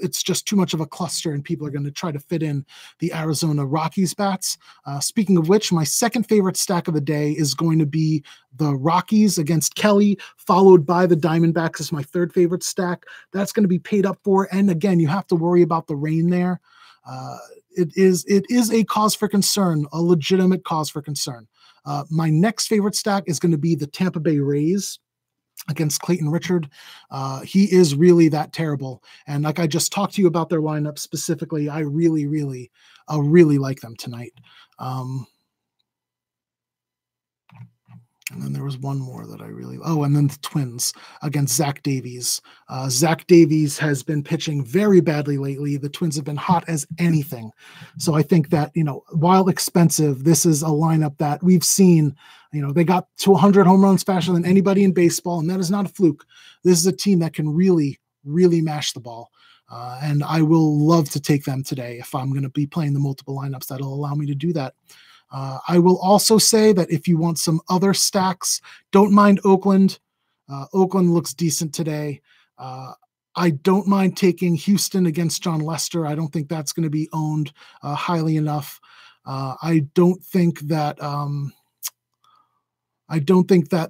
it's just too much of a cluster, and people are going to try to fit in the Arizona Rockies bats. Speaking of which, my second favorite stack of the day is going to be the Rockies against Kelly, followed by the Diamondbacks as my third favorite stack. That's going to be paid up for, and again, you have to worry about the rain there. It is a cause for concern, a legitimate cause for concern. My next favorite stack is going to be the Tampa Bay Rays against Clayton Richard. He is really that terrible. And like I just talked to you about their lineup specifically, I really like them tonight. And then there was one more that I really, and then the Twins against Zack Davies. Zack Davies has been pitching very badly lately. The Twins have been hot as anything. So I think that, while expensive, this is a lineup that we've seen, they got to 100 home runs faster than anybody in baseball, and that is not a fluke. This is a team that can really mash the ball. And I will love to take them today if I'm going to be playing the multiple lineups that'll allow me to do that. I will also say that if you want some other stacks, don't mind Oakland. Oakland looks decent today. I don't mind taking Houston against John Lester. I don't think that's going to be owned highly enough. I don't think that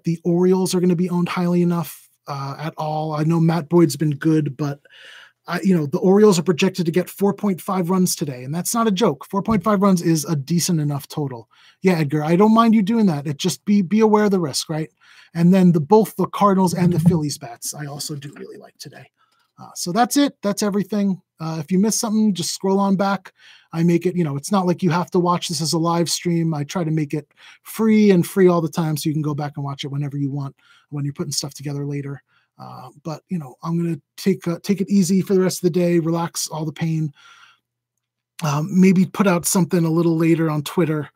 the Orioles are going to be owned highly enough at all. I know Matt Boyd's been good, but the Orioles are projected to get 4.5 runs today, and that's not a joke. 4.5 runs is a decent enough total. Yeah, Edgar, I don't mind you doing that. It just be aware of the risk, right? And then both the Cardinals and the Phillies bats, I also do really like today. So that's it. That's everything. If you missed something, just scroll on back. I make it, it's not like you have to watch this as a live stream. I try to make it free all the time so you can go back and watch it whenever you want when you're putting stuff together later. But I'm going to take it easy for the rest of the day, relax all the pain, maybe put out something a little later on Twitter.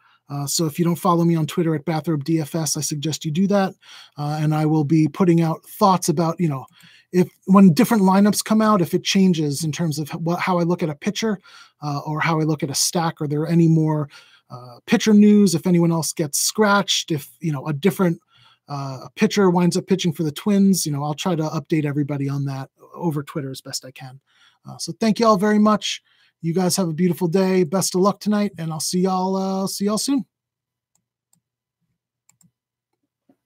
So if you don't follow me on Twitter at bathrobeDFS, I suggest you do that. And I will be putting out thoughts about, when different lineups come out, if it changes in terms of how I look at a pitcher or how I look at a stack, are there any more pitcher news, if anyone else gets scratched, if, a different a pitcher winds up pitching for the Twins, I'll try to update everybody on that over Twitter as best I can. So thank you all very much. You guys have a beautiful day. Best of luck tonight, and I'll see y'all soon.